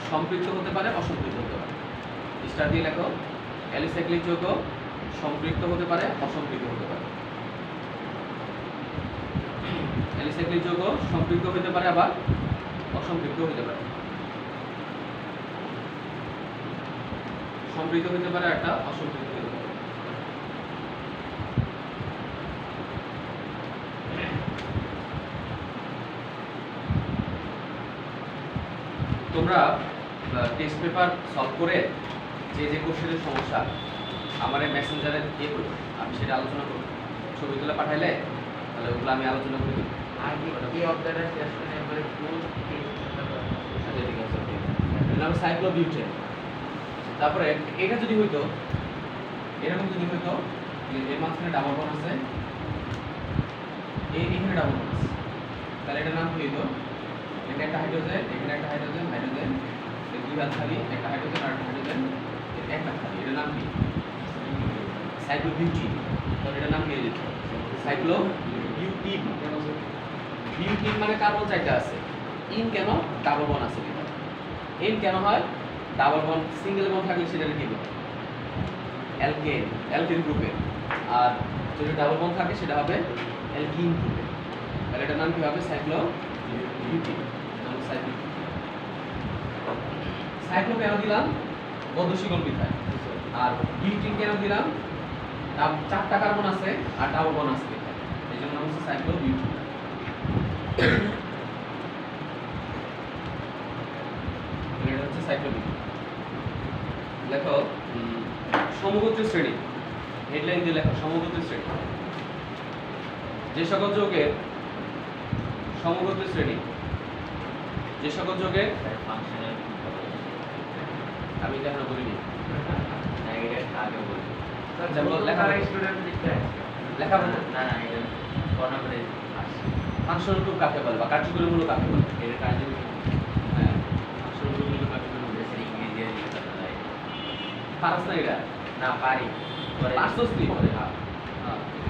সম্পৃক্ত হতে পারে, অসম্পৃক্ত হতে পারে। স্টার্ট দিয়ে লেখো অ্যালিসাইক্লিক যৌগ সম্পৃক্ত হতে পারে, অসম্পৃক্ত হতে পারে। অ্যালিসাইক্লিক যৌগ সম্পৃক্ত হতে পারে আবার অসম্পৃক্ত হতে পারে। সম্পৃক্ত হতে পারে একটা অসম্পৃক্ত হতে পারে। তোমরা টেস্ট পেপার সলভ করে যে যে কোশ্চেনের সমস্যা আমার মেসেঞ্জারে দিয়ে করো, আমি সেটা আলোচনা করব। ছবি তুলে পাঠাইলে তাহলে ওগুলো আমি আলোচনা করে দেবো। আর কি অবদানের শেষ করে একবারে ফুল আচ্ছা ঠিক আছে, ওকে। এর নাম সাইক্লোবিউটেন। তারপরে এটা যদি হইতো, এরকম যদি হইতো যে এর মাঝখানে ডাবল বন্ড আছে, এখানে ডাবল বন্ড আছে, তাহলে এটার নাম কি হইতো? এটা একটা হাইড্রোজেন, এখানে একটা হাইড্রোজেন, হাইড্রোজেন, এই দুই হাত খালি, একটা হাইড্রোজেন আর একটা হাইড্রোজেন, একটা খালি। এটার নাম কি? সাইক্লোবিউটিন। তাহলে এটার নাম কি হয়ে যেত? সাইক্লোবিউটিন। বিউটিন মানে কার্বন চারটা আছে, ইন কেন? ডাবল বন্ড আছে। ইন কেন হয়? ডাবল বন্ড, সিঙ্গেল বন্ড থাকলে সেটাকে কি বলে? অ্যালকেন, অ্যালকেন গ্রুপের। আর যদি ডাবল বন্ড থাকে সেটা হবে অ্যালকিন গ্রুপের। তাহলে এটার নাম কি হবে? সাইক্লোবিউটিন। নাম সাইক্লো। সাইক্লো কেন দিলাম? মধ্যশীতল বিধায়। আর বিউটিন কেন দিলাম? চারটা কার্বন আছে আর ডাবল বন্ড আছে, এই জন্য নাম হচ্ছে সাইক্লোবিউটিন। এটা হচ্ছে সাইক্লোবিউটিন। লেখো সমগোত্রীয় শ্রেণী। হেডলাইন দিয়ে লেখো সমগোত্রীয় শ্রেণী। যে সকল যৌগের সমগোত্রীয় শ্রেণী, যে সকল যৌগের ফাংশনাল আমি এটা এখনো বলিনি। এটা আগে বলি। যেমন লেখা স্টুডেন্ট লিখতে লেখা বলো। না না এটা কোন করে আসছে ফাংশনাল গ্রুপ কাকে বলে বা কার্যকরী মূলক কাকে বলে? এটা কার্যকরী হ্যাঁ, ফাংশনাল গ্রুপ মূলক কার্যকরী মূলক। দেশের ইংরেজি দিয়ে লিখতে হয় পারস না এটা? না পারি পরে পারছস তুই পরে? হ্যাঁ,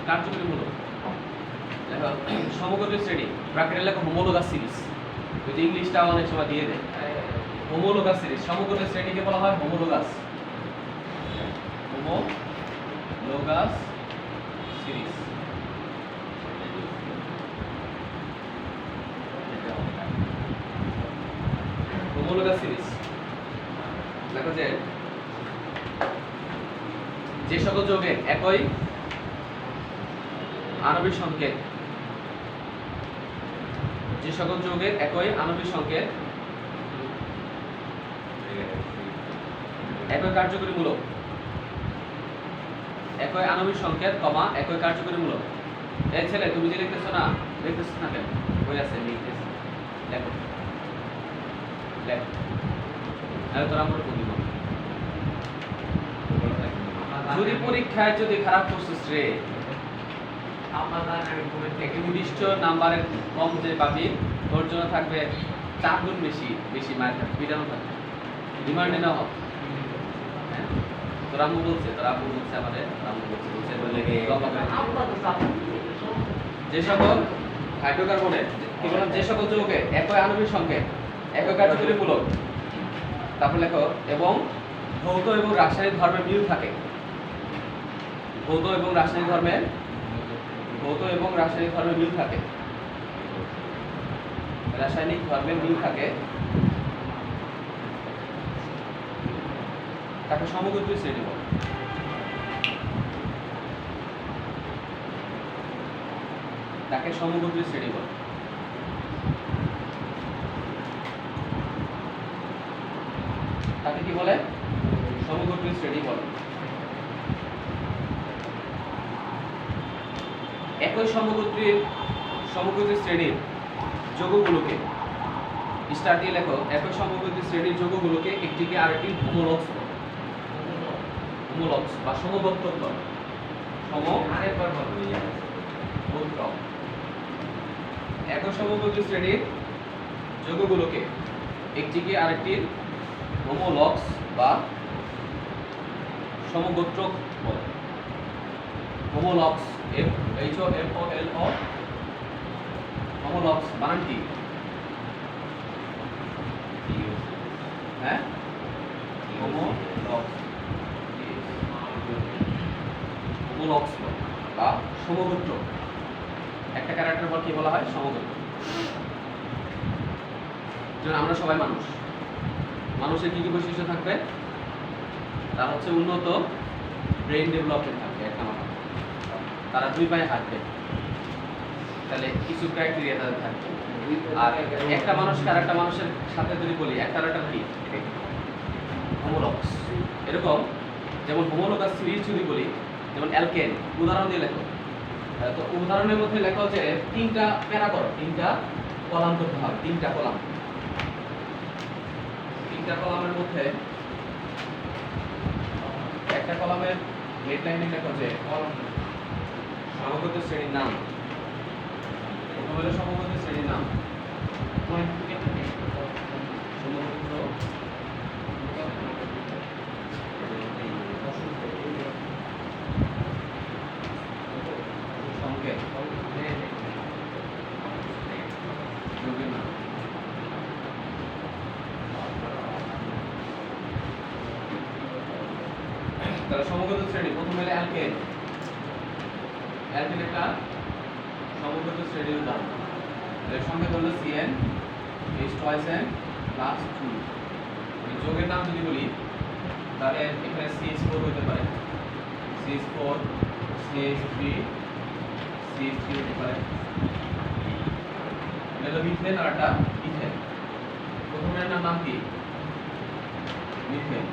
কার্যকরী মূলক। লেখো সমগোত্রীয় শ্রেণী, ব্র্যাকেটে লেখো হোমোলোগাস সিরিজ। ওই যে ইংলিশটা অনেক সময় দিয়ে দেয়। হোমোলোগাস সিরিজ, সমগোত্রীয় শ্রেণীকে বলা হয় homologous. Homologous series. Homologous series লেখো যে সকল যৌগের একই আণবিক সংকেত, যে সকল যৌগের একই আণবিক সংকেত, একই কার্যকরী মূলক, একই আণবিক সংকেত কমা একই কার্যকরী মূলক। এই ছেলে তুমি যে লিখতেছো না, লিখতেছো না কেন? বই আছে লিখতেছো, লেখো লেখো। আরে তোরা আমার বন্ধু বল। যদি পরীক্ষায় যদি খারাপ করছিস রে, একটি নির্দিষ্ট নাম্বারের কম যে পাবি তোর জন্য থাকবে 4 গুণ বেশি বেশি মার্ক থাকবে, পিটানো থাকবে, রিমান্ডে না হোক। হ্যাঁ, তোর আম্মু বলছে, তোর আব্বু বলছে, আমাদের আম্মু বলছে বলে যে সকল হাইড্রোকার্বনের কি বললাম, যে সকল যৌগে একই আণবিক সংকেত, একই কার্যকরী মূলক, তারপর লেখো এবং ভৌত এবং রাসায়নিক ধর্মের মিল থাকে। ভৌত এবং রাসায়নিক ধর্মের মিল থাকে। রাসায়নিক ধর্মের মিল থাকে, তাকে সমগোত্রীয় শ্রেণী বলে। তাকে সমগোত্রীয় শ্রেণী বলে। তাকে কি বলে? সমগোত্রীয় শ্রেণী বলে। একই সমগোত্রীর সমগতি শ্রেণীর যৌগগুলোকে স্টার্টে লেখো একই সমগতি শ্রেণীর যৌগগুলোকে একটিকে আরেকটি হোমোলগস বা সমগোত্রক বলে। আরেকবার বলো। সমগোত্রক একই সমগতি শ্রেণীর যৌগগুলোকে একটিকে আরেকটির হোমোলগস বা সমগোত্রক বলে। হোমোলগস HOMOLO হোমোলগস বানান কি? হ্যাঁ, হোমোলগস বা সমগোত্রক। একটা ক্যারেক্টার পর কি বলা হয়? সমগোত্রক। যেমন আমরা সবাই মানুষ, মানুষের কি কি বৈশিষ্ট্য থাকবে? তার হচ্ছে উন্নত ব্রেইন ডেভেলপমেন্ট থাকবে একটা মানুষ, তারা 2 পায়ে হাঁটবে, তাহলে কিছু ক্রাইটেরিয়া তাদের থাকবে। আর একটা মানুষকে আর একটা মানুষের সাথে যদি বলি একটা কি হোমোলগস, এরকম যেমন হোমোলগাস সিরিজ যদি বলি, যেমন অ্যালকেন উদাহরণ দিয়ে লেখো। তো উদাহরণের মধ্যে লেখো যে 3টা প্যারা করো, 3টা কলাম করতে হবে, 3টা কলাম। 3টা কলামের মধ্যে একটা কলামের হেডলাইনে লেখো যে সমগত শ্রেণীর নাম। প্রথম হলো সমগত শ্রেণীর নাম। সংকেত যৌগের নাম। তাহলে সমগত শ্রেণী প্রথম হলো অ্যালকেন। অ্যালকেন একটা সমগত শ্রেণীর উদাহরণ। এর সংকেত হলো CN H2SN + 2। এই যৌগের নাম যদি বলি তাহলে এখানে CH4 হতে পারে, CH4 CH3 CH3 হতে পারে। এটা মিথেন আর একটা ইথেন। প্রথমের নাম কি? মিথেন,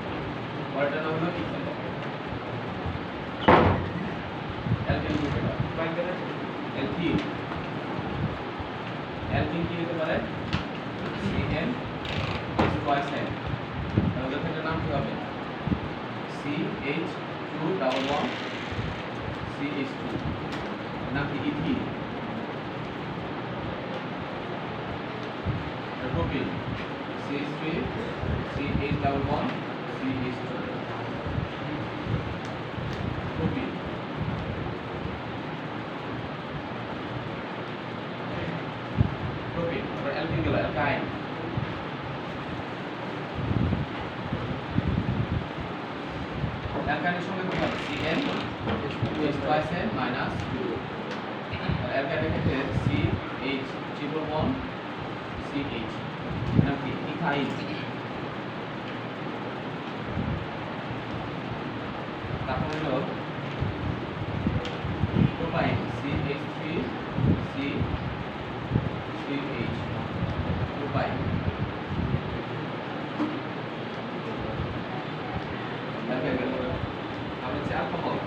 পরেরটার নাম হলো ইথেন। অ্যালকেন গ্রুপ এটা। অ্যালকিন, অ্যালকিন কি হতে পারে? CN H2SN। তাহলে এটার নাম কি হবে? CH211 CH2। নাম কি? Ethene. Propene CH3 CH11 CH2। Propene. Propene. তারপর অ্যালকিন গেল, অ্যালকাইন। অ্যালকাইনের সঙ্গে কত হবে? CN H2SN - 2। অ্যালকাইনের ক্ষেত্রে CH11 CH। নাম কি? ইথাইন। তারপর হলো প্রোপাইন CH3 CH। প্রোপাইন। তারপরে গেল আমরা হচ্ছে অ্যালকোহল।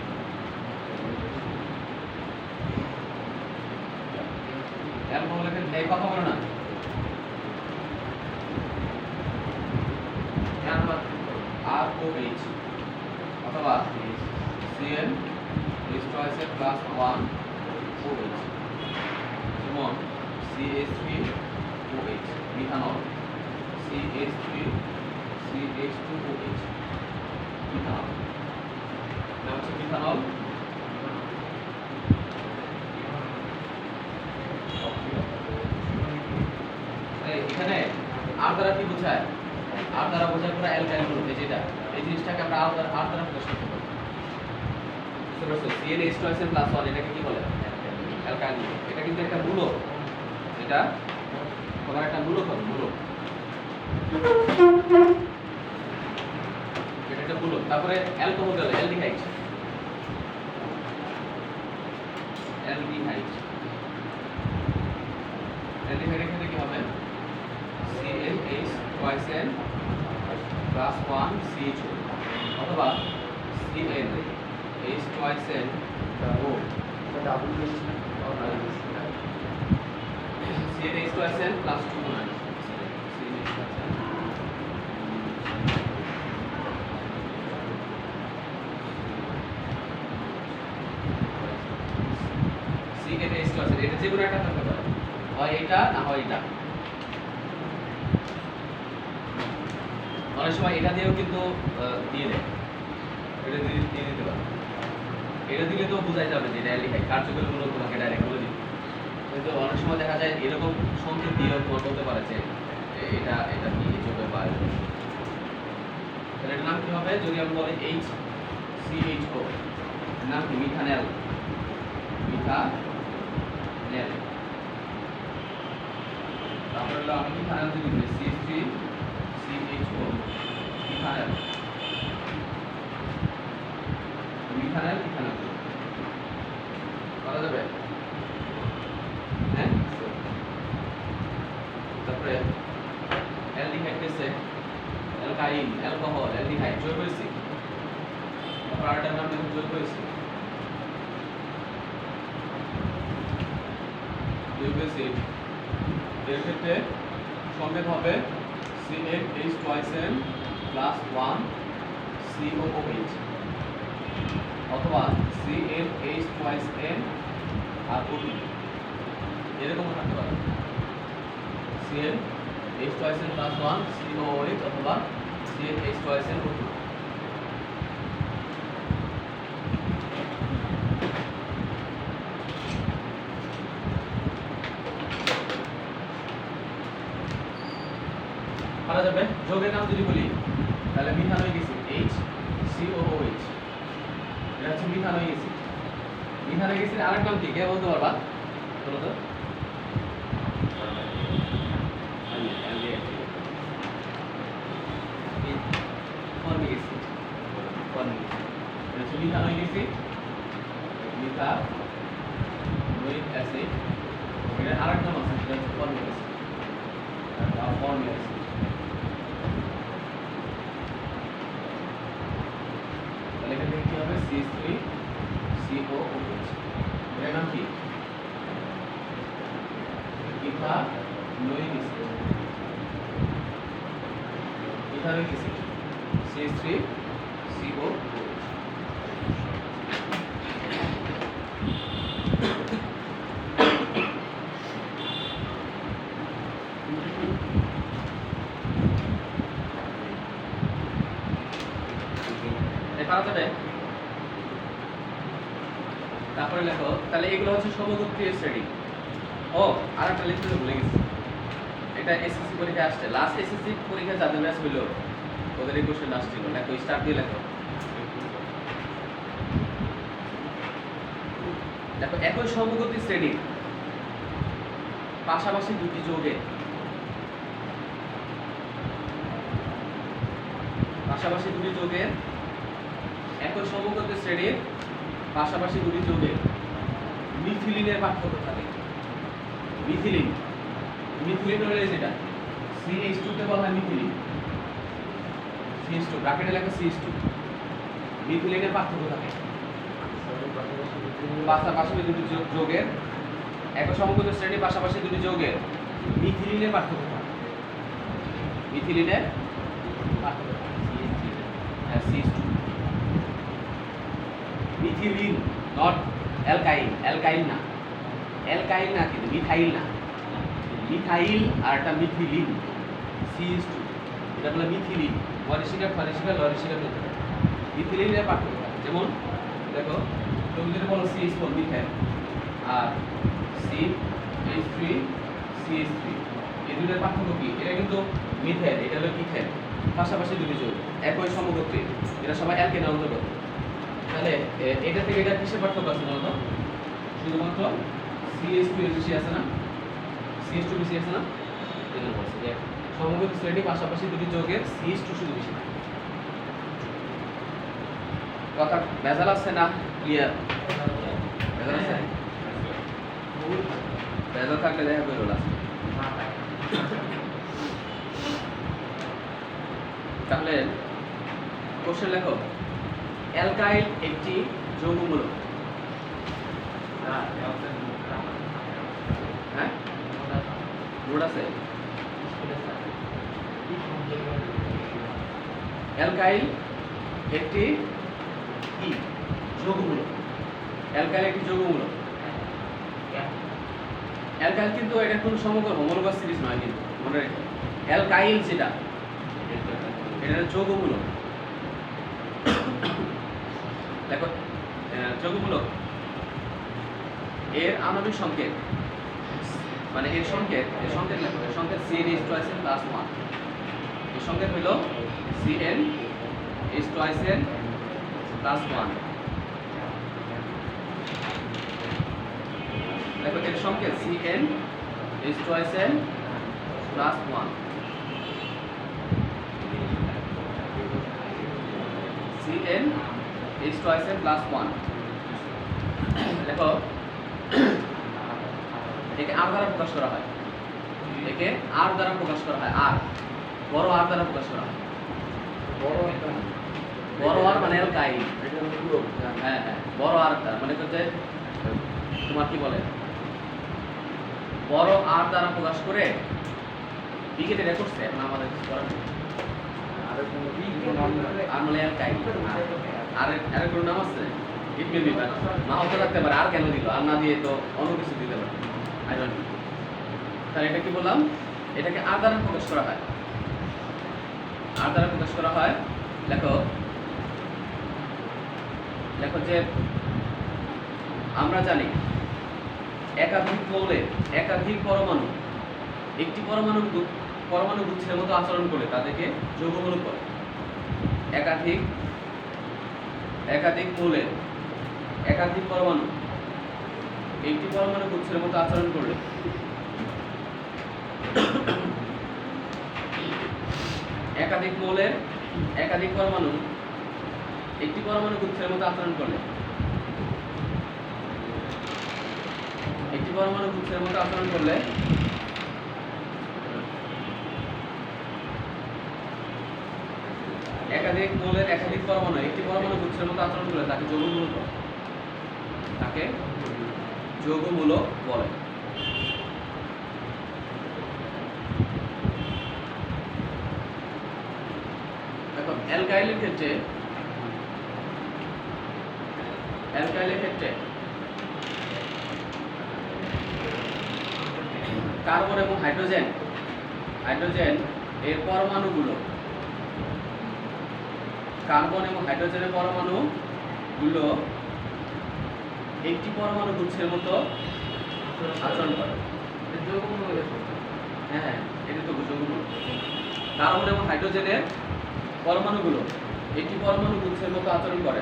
অ্যালকোহল এখানে এই কথা বলো না, ROH অথবা CN H2SN + 1 OH, যেমন CH3OH মিথানল, CH3CH2OH মিথানল। এটা হচ্ছে মিথানল। এখানে আর দ্বারা কি বোঝায়? আর দ্বারা বোঝায় পুরো অ্যালকাইল গ্রুপ। এই যেটা, এই জিনিসটাকে আমরা আর দ্বারা প্রকাশ করতে পারি। বুঝতে পারছো? CN H2SN + 1 এটাকে কি বলে? Alkyl group. এটা কিন্তু একটা মূলক, এটা তোমার একটা মূলক হবে, মূলক। এটা একটা মূলক। তারপরে অ্যালকোহল গেল, অ্যালডিহাইড। অ্যালডিহাইড। অ্যালডিহাইডের ক্ষেত্রে কি হবে? CnH2SN + 1 CH2 অথবা CnH2SN O। CH2SN plus 2 CH2SN CH2SN এটা যে কোনো একটা থাকতে পারে, হয় এটা না হয় এটা। অনেক সময় এটা দিয়েও কিন্তু দিয়ে দেয়, এটা দিয়ে দিতে পারে। এটা দিলে তো বোঝাই যাবে যে এটা অ্যালডিহাইড, কার্যকরী মূলক তোমাকে ডাইরেক্ট বলে দিবে। কিন্তু অনেক সময় দেখা যায় এরকম সংকেত দিয়েও তোমার বলতে পারে যে এটা এটা কি যোগে পারে। তাহলে এটার নাম কি হবে? যদি আমরা বলি HCHO, এর নাম কি? মিথানেল। মিথানেল। তারপরে হলো আমি মিথানেল যদি বলি CH3CHO, মিথানেল। মিথানেল ইথানেল করা যাবে? হ্যাঁ। তারপরে অ্যালডিহাইড কেসে অ্যালকাইন, অ্যালকোহল, অ্যালডিহাইড, জৈব অ্যাসিড। তারপর আরেকটার নাম দেখুন জৈব অ্যাসিড। জৈব অ্যাসিড এর ক্ষেত্রে সংকেত হবে CH2SN plus 1 COOH অথবা CH2SN আর O2, এরকম থাকতে পারে। CH2SN plus 1 COOH অথবা CH2SN O2। পারা যাবে। যোগের নাম যদি বলি তাহলে মিথান হয়ে গেছে HCOOH, এটা হচ্ছে মিথান হয়ে গেছে। মিথান হয়ে গেছে আরেক নাম কি? কে বলতে পারবা? বলো তো। মিথান হয়ে গেছে, মিথানোয়িক অ্যাসিড। এটার আরেক নাম আছে, সেটা হচ্ছে ফর্মিক অ্যাসিড। Formic acid. তাহলে এখান থেকে কি হবে? CH3COOH। এর নাম কি? Ethanoic acid. Ethanoic acid CH3COOH। পারা যাবে। তারপরে লেখো, তাহলে এগুলো হচ্ছে সমগোত্রীয় শ্রেণী। ও আর একটা লিখতে ভুলে গেছি, এটা এসএসসি পরীক্ষা আসছে, লাস্ট এসএসসি পরীক্ষা যাদের ব্যাচ হইল ওদের এই কোশ্চেন আসছিল। লেখো, স্টার্ট দিয়ে লেখো। দেখো, একই সমগোত্রী শ্রেণীর পাশাপাশি দুটি যৌগের একই সমগোত্রী শ্রেণীর পাশাপাশি দুটি যৌগের মিথিলিনের পার্থক্য থাকে। মিথিলিন হলো যেটা CH2 তে বলা হয় মিথিলিন। CH2 ব্র্যাকেটে লেখা CH2। মিথিলিনের পার্থক্য থাকে পাশাপাশি দুটি যৌগের, একই সমগোত্রী শ্রেণীর পাশাপাশি দুটি যৌগের মিথিলিনের পার্থক্য থাকে। মিথিলিনের পার্থক্য থাকে CH2। Methylene, not alkyl. Alkyl না, কিন্তু মিথাইল না। মিথাইল আর একটা মিথিলিন, CH2। এটা বলে মিথিলিন। মরিশিকা, ফরিশিকা, লরিশিকা বলতে পারে। মিথিলিনের পার্থক্য থাকে। যেমন দেখো, তুমি যদি বলো CH4 মিথাইল আর CH3CH3, এই দুটোর পার্থক্য কি? এটা কিন্তু মিথাইল, এটা হলো ইথাইল। পাশাপাশি দুটি যৌগ, একই সমগোত্রী, এটা সবাই অ্যালকেনের অন্তর্গত। তাহলে এটা থেকে এটা কিসের পার্থক্য আছে বলতো? শুধুমাত্র CH2 বেশি আছে না, CH2 বেশি আছে না, এজন্য বলছি যে সমগোত্রী শ্রেণী পাশাপাশি দুটি যৌগের CH2 শুধু বেশি থাকে। কথা ভেজাল আছে না? ক্লিয়ার? ভেজাল আছে? ভেজাল থাকলে দেখা করো লাস্ট। তাহলে কোশ্চেন লেখো, অ্যালকাইল একটি যৌগমূলক। হ্যাঁ, রোড আছে। স্কুলে স্যার কি সুন্দর করে অ্যালকাইল একটি কি যৌগমূলক। অ্যালকাইল একটি যৌগমূলক। অ্যালকাইল কিন্তু এটা কোনো সমকর্ম হোমোলোগাস সিরিজ নয়, কিন্তু মনে রেখো অ্যালকাইল যেটা এটা যৌগমূলক। দেখো যৌগমূলক এর আণবিক সংকেত মানে এর সংকেত লেখো, এর সংকেত CnH2n+1। এর সংকেত হইল CnH2n+1। দেখো এর সংকেত CnH2n+1। CnH2n+1 দেখো একে আর দ্বারা প্রকাশ করা হয়, একে আর দ্বারা প্রকাশ করা হয়, আর বড় আর দ্বারা প্রকাশ করা হয়। বড় আর মানে অ্যালকাইল। হ্যাঁ হ্যাঁ, বড় আর দ্বারা মানে হচ্ছে তোমার কি বলে বড় আর দ্বারা প্রকাশ করে বিকেটে রেকর্ডস এখন আমাদের কিছু করার নেই। আর মানে অ্যালকাইল আর কোনো নাম আছে ইট মে বি, না হতে থাকতে পারে। আর কেন দিল? আর না দিয়ে তো অন্য কিছু দিতে পারে। I don't know. তাহলে এটা কি বললাম? এটাকে আর দ্বারা প্রকাশ করা হয়, আর দ্বারা প্রকাশ করা হয়। লেখো লেখো যে আমরা জানি একাধিক মৌলে একাধিক পরমাণু একটি পরমাণু গুচ্ছের মতো আচরণ করে তাদেরকে যৌগমূলক বলে। একাধিক মৌলে একাধিক পরমাণু একটি পরমাণু গুচ্ছের মতো আচরণ করলে একাধিক মৌলের একাধিক পরমাণু একটি পরমাণু গুচ্ছের মতো আচরণ করলে একটি পরমাণু গুচ্ছের মতো আচরণ করলে একাধিক মৌলের একাধিক পরমাণু একটি পরমাণু গুচ্ছের মতো আচরণ করলে তাকে যৌগমূলক বলে। তাকে যৌগমূলক বলে। এখন অ্যালকাইলের ক্ষেত্রে কার্বন এবং হাইড্রোজেন এর পরমাণুগুলো, কার্বন এবং হাইড্রোজেনের পরমাণুগুলো একটি পরমাণু গুচ্ছের মতো আচরণ করে। হ্যাঁ, এটা তো যৌগমূলক। কার্বন এবং হাইড্রোজেনের পরমাণুগুলো একটি পরমাণু গুচ্ছের মতো আচরণ করে।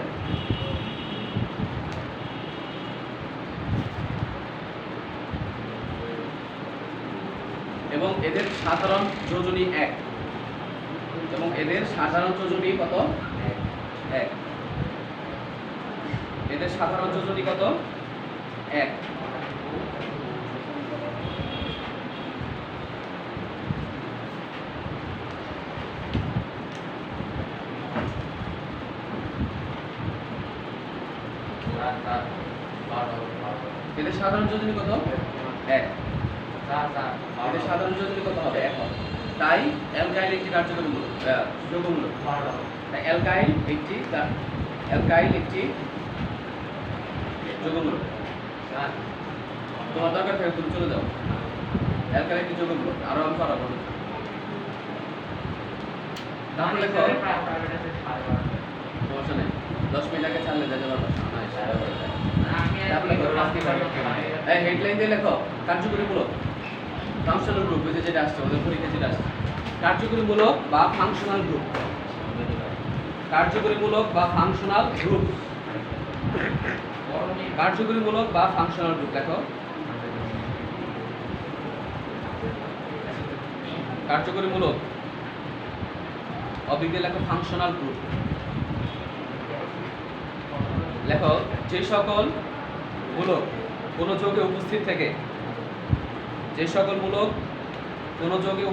এবং এদের সাধারণ যোজনী 1। এবং এদের সাধারণ যোজনী কত? 1। এদের সাধারণ যোজনী কত? 1। এদের সাধারণ যোজনী কত? 1। এদের সাধারণ যোজনী কত হবে? 1 হবে। তাই অ্যালকাইল একটি কার্যকরী যৌগমূলক। তাই অ্যালকাইল একটি যৌগমূলক। তোমার দরকার থাকে তুমি চলে যাও। অ্যালকাইল একটি যৌগমূলক। আরো আমি পারাবো না। তাহলে লেখো সমস্যা নেই, 10 মিনিট আগে ছাড়লে যেতে পারবো। হেডলাইন দিয়ে লেখো কার্যকরীমূলক ফাংশনাল গ্রুপ, যেটা আসছে আমাদের পরীক্ষায় যেটা আসছে কার্যকরীমূলক বা ফাংশনাল গ্রুপ। কার্যকরীমূলক বা ফাংশনাল গ্রুপ। কার্যকরীমূলক বা ফাংশনাল গ্রুপ লেখো। কার্যকরীমূলক অবিজ্ঞ লেখো ফাংশনাল গ্রুপ। লেখো যে সকল মূলক কোনো যৌগে উপস্থিত থেকে যে সকল মূলক কোনো যৌগে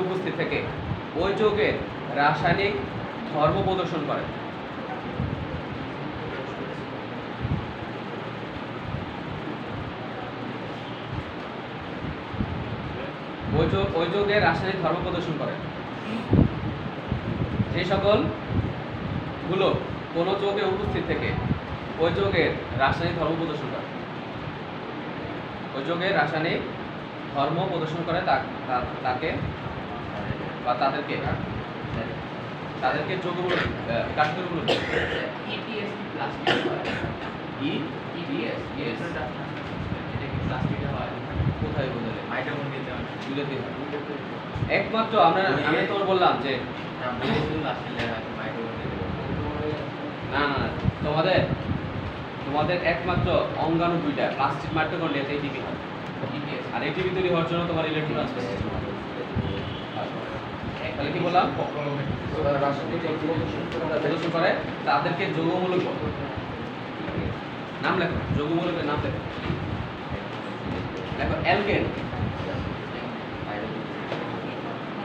উপস্থিত থেকে ওই যৌগের রাসায়নিক ধর্ম প্রদর্শন করে। ওই যৌগের রাসায়নিক ধর্ম প্রদর্শন করে। যে সকল গুলো কোনো যৌগে উপস্থিত থেকে ওই যৌগের রাসায়নিক ধর্ম প্রদর্শন করে, ওই যৌগের রাসায়নিক ধর্ম প্রদর্শন করে তাকে বা তাদেরকে যৌগগুলো কার্যকরীগুলো ইপিএস কি প্লাস্টিক হয়? ইপিএস এটা কি প্লাস্টিক হয়? কোথায় বোঝালে মাইটোকন্ড্রিয়াতে দুইটাতে হয়। একমাত্র আমি তোমার বললাম যে না বলেছিল লাস্টে লেখা আছে মাইটোকন্ড্রিয়াতে। না তোমাদের একমাত্র অঙ্গাণু দুইটা, প্লাস্টিক মাইটোকন্ড্রিয়াতে এটিপি হয়। ইপিএস আর এটিপি তৈরি হওয়ার জন্য তোমার ইলেকট্রন ট্রান্সফার সিস্টেম হয়। তাহলে কি বললাম? প্রদর্শন করে তাদেরকে যৌগমূলক বলে। নাম লেখো, যৌগমূলকের নাম লেখো। দেখো অ্যালকেন,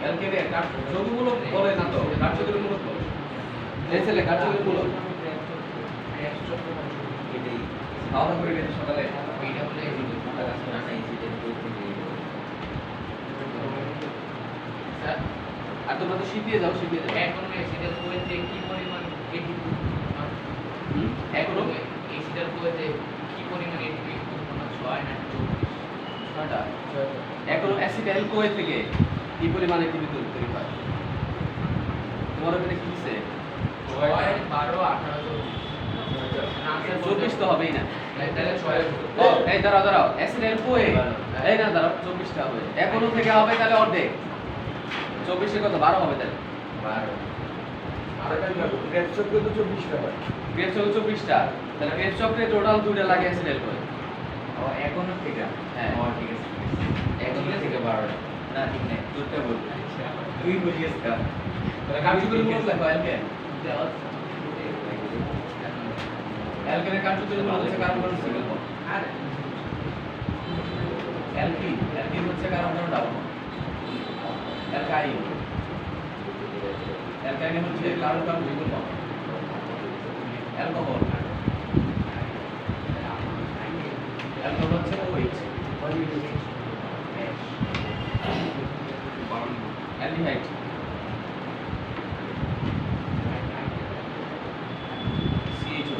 অ্যালকেনের যৌগমূলক বলে না তো, কার্যকরীমূলক বলে। এই ছেলে কার্যকরীমূলক। খাওয়া দাওয়া করে গেছে সকালে। এইটা বলে স্যার আর তোমরা তো শিখিয়ে যাও। এখন এসিডের কোয়েতে কি পরিমাণ এটিপি এখনো এসিডের কোয়েতে কি পরিমাণ এটিপি উৎপন্ন 6 না ছয়টা। এখনো অ্যাসিটাইল কোয়ে থেকে কি পরিমাণে এটিপি তৈরি হয়? তোমার ওখানে কি দিছে? 6 12 18 না স্যার 24 তো হবেই না। তাহলে 6 ও এই দাঁড়াও অ্যাসিটাইল কোয়ে এই না দাঁড়াও 24টা হবে। এখনো থেকে হবে তাহলে অর্ধেক। 24 কত 12 হবে তাহলে। 12 গ্রেড চক্রে 24টা। তাহলে গ্রেড চক্রে টোটাল 2টা লাগে অ্যাসিটাইল কোয়ে। ও এখনো থেকে হ্যাঁ। ও ঠিক আছে এখনো থেকে 12 না ঠিক নেই দুটো বল তুই বুঝিস কা তাহলে কার্যকরীমূলক লেখো অ্যালকেন। অ্যালকেনের কার্যকরীমূলক হচ্ছে কার্বন সিঙ্গেল বন্ড। আর অ্যালকিন হচ্ছে কার্বন ডাবল বন্ড। অ্যালকাইন হচ্ছে কার্বন সিঙ্গেল বন্ড। অ্যালকোহল হচ্ছে OH। অ্যালডিহাইড CHO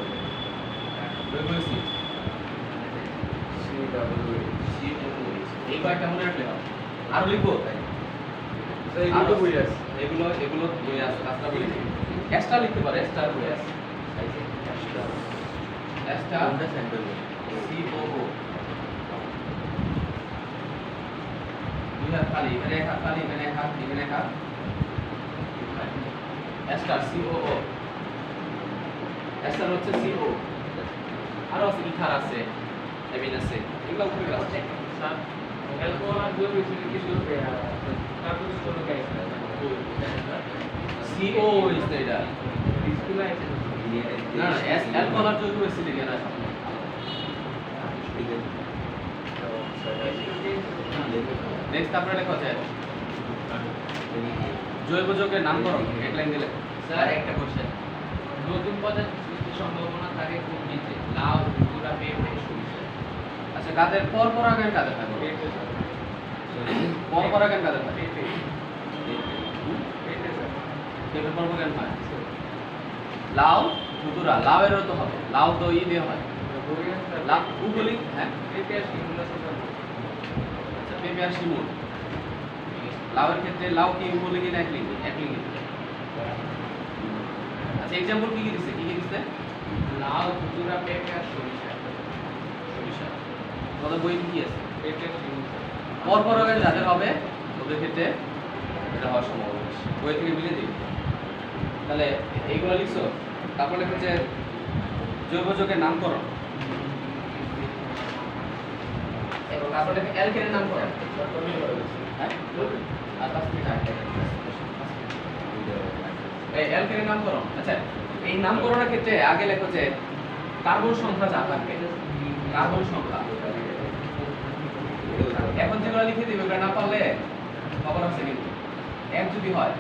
জৈব অ্যাসিড COOH। এই কয়েকটা মনে রাখলে হবে। আরো লিখবো এগুলো বই আছে, রাস্তা বই আছে। এক্সট্রা লিখতে পারে, এক্সট্রা বই আছে। এক্সট্রা কোনটা সেন্ড করব COO দুই হাত খালি, এখানে এক হাত খালি, এখানে এক হাত, এখানে এক হাত। এক্সট্রা COO এক্সট্রা হচ্ছে CO। আরো আছে ইথার আছে, অ্যামিন আছে, এগুলো উপরে আছে। স্যার অ্যালকোহল আর জৈব অ্যাসিড কি শুরু তারপর শুরু গাইস CO is এটা স্কুল আছে না অ্যালকোহল আর জৈব অ্যাসিড এখানে আছে। নেক্সট তারপরে লেখা আছে জৈব যৌগের নামকরণ এক লাইন দিলে। স্যার একটা কোশ্চেন নতুন পদার্থ সৃষ্টির সম্ভাবনা থাকে কোনটিতে লাউ গুড়া পেঁপে সরিষা আচ্ছা কাদের পরপরাগায়ন কাদের থাকে? পরপরাগায়ন কাদের থাকে? পেঁপে পরপরাগায়ন হয়। লাউ ধুতুরা লাউয়েরও তো হবে, লাউ তো ই দিয়ে হয়। লাউ উগুলি হ্যাঁ পেঁপে আর শিমুল আচ্ছা পেঁপে আর শিমুল। লাউয়ের ক্ষেত্রে লাউ কি উগুলি না একলিঙ্গি? একলিঙ্গি। আচ্ছা এক্সাম্পল কি দিছে? কি দিছে? লাউ গুড়া পেঁপে আর সরিষা সরিষা। তোমাদের বই কি আছে? পেঁপে শিমুল পরপরাগায়ন যাদের হবে ওদের ক্ষেত্রে এটা হওয়ার সম্ভাবনা বেশি। বই থেকে মিলে দিই। তাহলে এইগুলো লিখছো। তারপর লিখেছে জৈব যৌগের নামকরণ। এবং তারপরে লেখে অ্যালকেনের নামকরণ। হ্যাঁ? আর 5 মিনিট আগে। এই অ্যালকেনের নামকরণ। আচ্ছা এই নামকরণের ক্ষেত্রে আগে লেখো যে কার্বন সংখ্যা যা থাকবে, কার্বন সংখ্যা। এখন যেগুলো লিখে দিবে ওটা না পারলে খবর আছে কিন্তু এক যদি হয়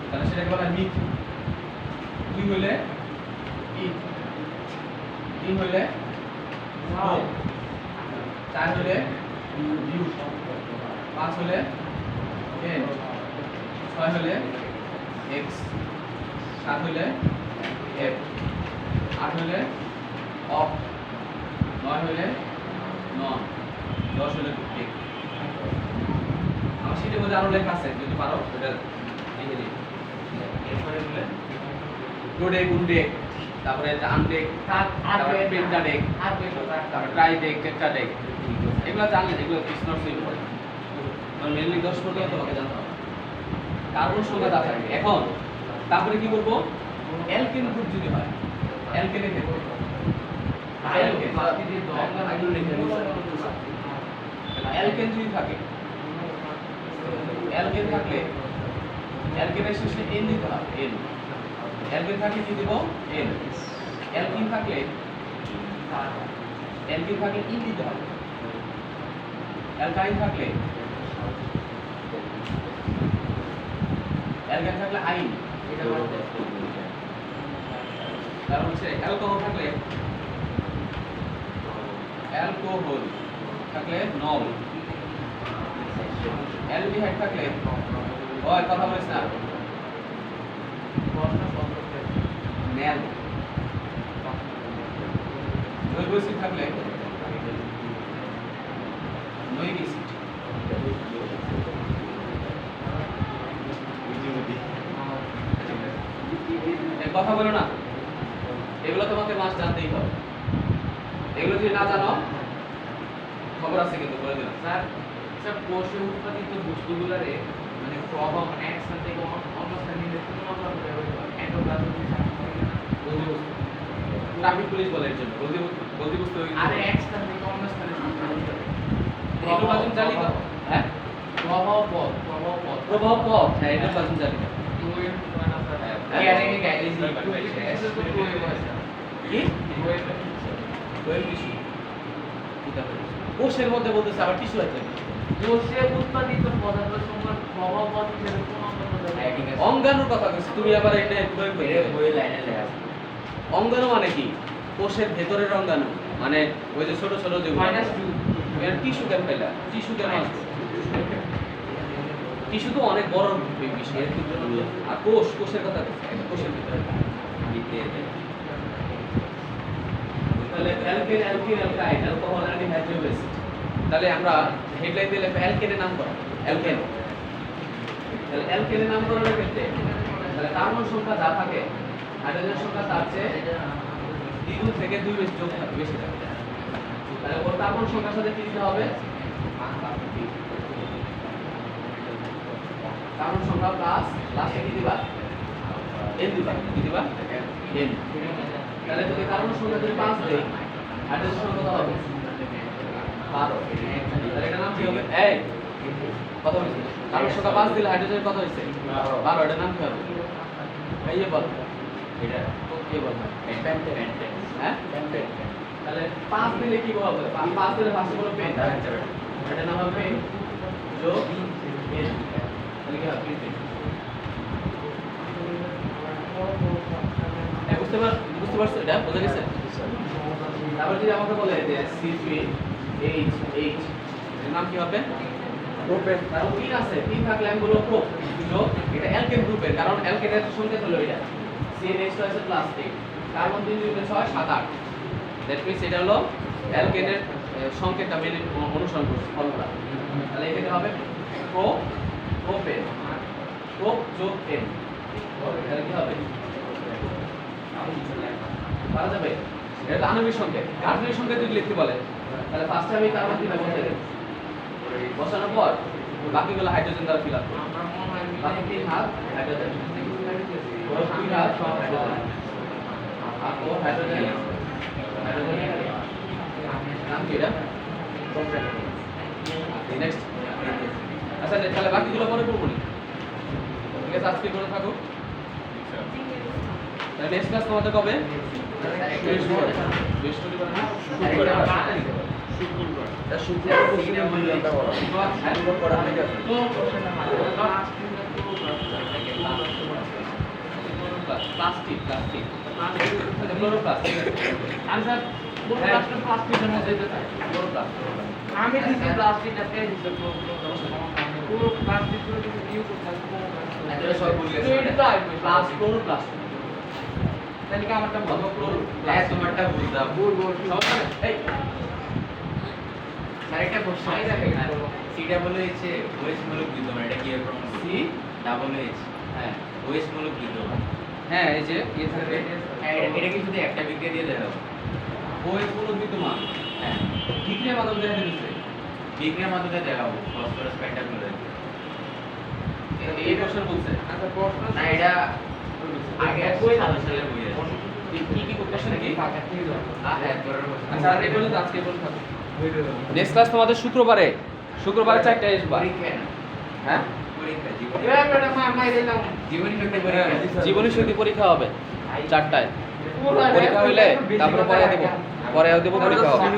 তাহলে সেটাকে বলা হয় মিথ। 2 হইলে ইথ, 3 হইলে ও, 4 হইলে বিউট, 5 হইলে n 6 হলে x 7 হলে f 8 হলে অফ 9 হলে নন 10 হলে টিক আমার শীটের মধ্যে আরো লেখা আছে যদি পারো এটা লিখে দিই এরপরে বলে ডোডে গুন্ডে তারপরে আনডেক তারপরে পেন্টাডেক তারপরে ট্রাইডেক টেট্রাডেক এগুলো জানলে এগুলো কৃষ্ণর সুইম করে মানে মেনলি 10 পর্যন্ত তোমাকে জানতে হবে কার্বন সংখ্যা দা থাকবে এখন তারপরে কি করব অ্যালকেন গ্রুপ যদি হয় অ্যালকেনে ক্ষেত্রে অ্যালকেন যদি থাকে অ্যালকেন থাকলে অ্যালকেনের শেষে এন দিতে হবে এন অ্যালকেন থাকলে কি দিব এন অ্যালকিন থাকলে ইন দিতে হবে অ্যালকাইন থাকলে অ্যালকেন থাকলে আইন এটা বলতে কারণ হচ্ছে অ্যালকোহল থাকলে নল অ্যালডিহাইড থাকলে ওই কথা বলিস না ন্যাল জৈব অ্যাসিড থাকলে নৈক অ্যাসিড এক কথা বলো না এগুলো তোমাকে মাস জানতেই হবে এগুলো যদি না জানো খবর আছে কিন্তু বলে দিলাম স্যার কোষে উৎপাদিত বস্তুগুলোরে মানে প্রভাব মানে এক স্থান থেকে অন্য স্থানে নিয়ে যেতে কোনো আমরা এন্ডোপ্লাজমিক ট্রাফিক পুলিশ বলে এর জন্য গতি বস্তু আরে এক স্থান থেকে অন্য স্থানে এন্ডোপ্লাজম জালিকা হ্যাঁ প্রভাব পথ হ্যাঁ এন্ডোপ্লাজম জালিকা কি কোষের মধ্যে বলতেছে আবার টিস্যু আছে কোষে উৎপাদিত পদার্থ সমূহের প্রভাব হিসেবে কোন অঙ্গাণুর কথা কইছি তুমি আবার এটা প্রয়োগ করে বই লাইনে লেখা আছে অঙ্গাণু মানে কি কোষের ভেতরের অঙ্গাণু মানে ওই যে ছোট ছোট যে টিস্যু কেন পেলা টিস্যু কেন আসবে টিস্যু তো অনেক বড় বিষয় এর কিন্তু আর কোষের কথা কইছি কোষের ভিতরে তাহলে অ্যালকেন অ্যালকাইন অ্যালকোহল অ্যালডিহাইড জৈব অ্যাসিড তাহলে আমরা হেডলাইন দিলে অ্যালকেনের নাম করো অ্যালকেন তাহলে অ্যালকেনের নাম করার ক্ষেত্রে তাহলে কার্বন সংখ্যা যা থাকে হাইড্রোজেন সংখ্যা তার চেয়ে দ্বিগুণ থেকে 2 বেশি যোগ থাকে বেশি থাকে তাহলে ওর কার্বন সংখ্যার সাথে কি দিতে হবে কার্বন সংখ্যা প্লাস লাস্টে কি দিবা এন দিবা কি দিবা এন তাহলে যদি কার্বন সংখ্যা যদি 5 দেই হাইড্রোজেন সংখ্যা কত হবে 12 তাহলে এটা নাম কি হবে এই কত হইছে কার্বন সংখ্যা 5 দিলে হাইড্রোজেন কত হইছে 12 এটা নাম কি হবে এই বল এটা কি বল পেন্টেন হ্যাঁ পেন্টেন তাহলে 5 দিলে কি হবে 5 দিলে ফার্স্টে বলো পেন এটা নাম হবে পেন যোগ এন তাহলে কি হবে পেন বুঝতে পারছো এটা বোঝা গেছে তারপর যদি আমাকে বলে যে C3H এর নাম কি হবে প্রোপেন আর তিন আছে তিন থাকলে আমি বলবো প্রোপ যোগ এটা অ্যালকেন গ্রুপের কারণ অ্যালকেনের সংকেত হলো এটা CNH তো আছে প্লাস্টিক কার্বন 3 2 6 7 8 দ্যাট মিন্স এটা হলো অ্যালকেনের সংকেতটা মেনে অনুসরণ করছে ফর্মুলা তাহলে এখানে হবে প্রোপেন প্রোপ যোগ এন তাহলে কি হবে পারা যাবে এটা আণবিক সংকেত আণবিক সংকেত যদি লিখতে বলে তাহলে ফার্স্টে আমি কার্বন দিলে বসে দেব বসানোর পর বাকিগুলো হাইড্রোজেন দ্বারা ফিল আপ করব আমরা মনে হয় বাকি তিন হাত হাইড্রোজেন পুরো তিন হাত সব হাইড্রোজেন আর ও হাইড্রোজেন নাম কি এটা নেক্সট আচ্ছা তাহলে বাকিগুলো পরে করব নি ঠিক আছে আজকে করে থাকো তাহলে নেক্সট ক্লাস তোমাদের কবে বৃহস্পতিবার না প্লাস্টিক প্লাস্টিক আমি দিছি প্লাস্টিকটা পেয়ে দিছি পুরো ক্লাস দিতে ইউ করতে এতটা সব ভুল গেছে। এটা তো আসবে প্লাস ক্লোর প্লাস তাহলে কি আমারটা কত ক্লোর হ্যাঁ তোমারটা ভুল দাও। ভুল ভুল সমস্যা নেই। এই আরেকটা প্রশ্ন আমি আছে দেখে এখানে। বলবো। সি ডাবল এইচ এ ওএস মূলক বিদ্যমান, এটা কি এর প্রমাণ? সি ডাবল এইচ হ্যাঁ ওএস মূলক বিদ্যমান। হ্যাঁ এই যে এ থাকে হ্যাঁ এটা কি শুধু একটা বিক্রিয়া দিয়ে দেখাবো? ওই পুরো বিদ্যমান হ্যাঁ বিক্রিয়া মাধ্যম দেখা দিচ্ছে বিক্রিয়ার মাধ্যমে দেখাবো ফসফরাস পেন্টাক্লোরাইড। এই কোশ্চেন বলছে আচ্ছা প্রশ্ন না এটা আগে কই 7 সালের বই আছে। কি কোশ্চেন কি হ্যাঁ পরের বছর। আচ্ছা আর এই পর্যন্ত আজকে এই পর্যন্ত নেক্সট ক্লাস তোমাদের শুক্রবারে 4টায় আসবা পরীক্ষায় না হ্যাঁ পরীক্ষা জীবনী এবার ম্যাডাম মাই দিলাম জীবনী শক্তি পরীক্ষা জীবনী শক্তি পরীক্ষা হবে 4টায় পরীক্ষা হইলে তারপরে পরে দেবো পরীক্ষা হবে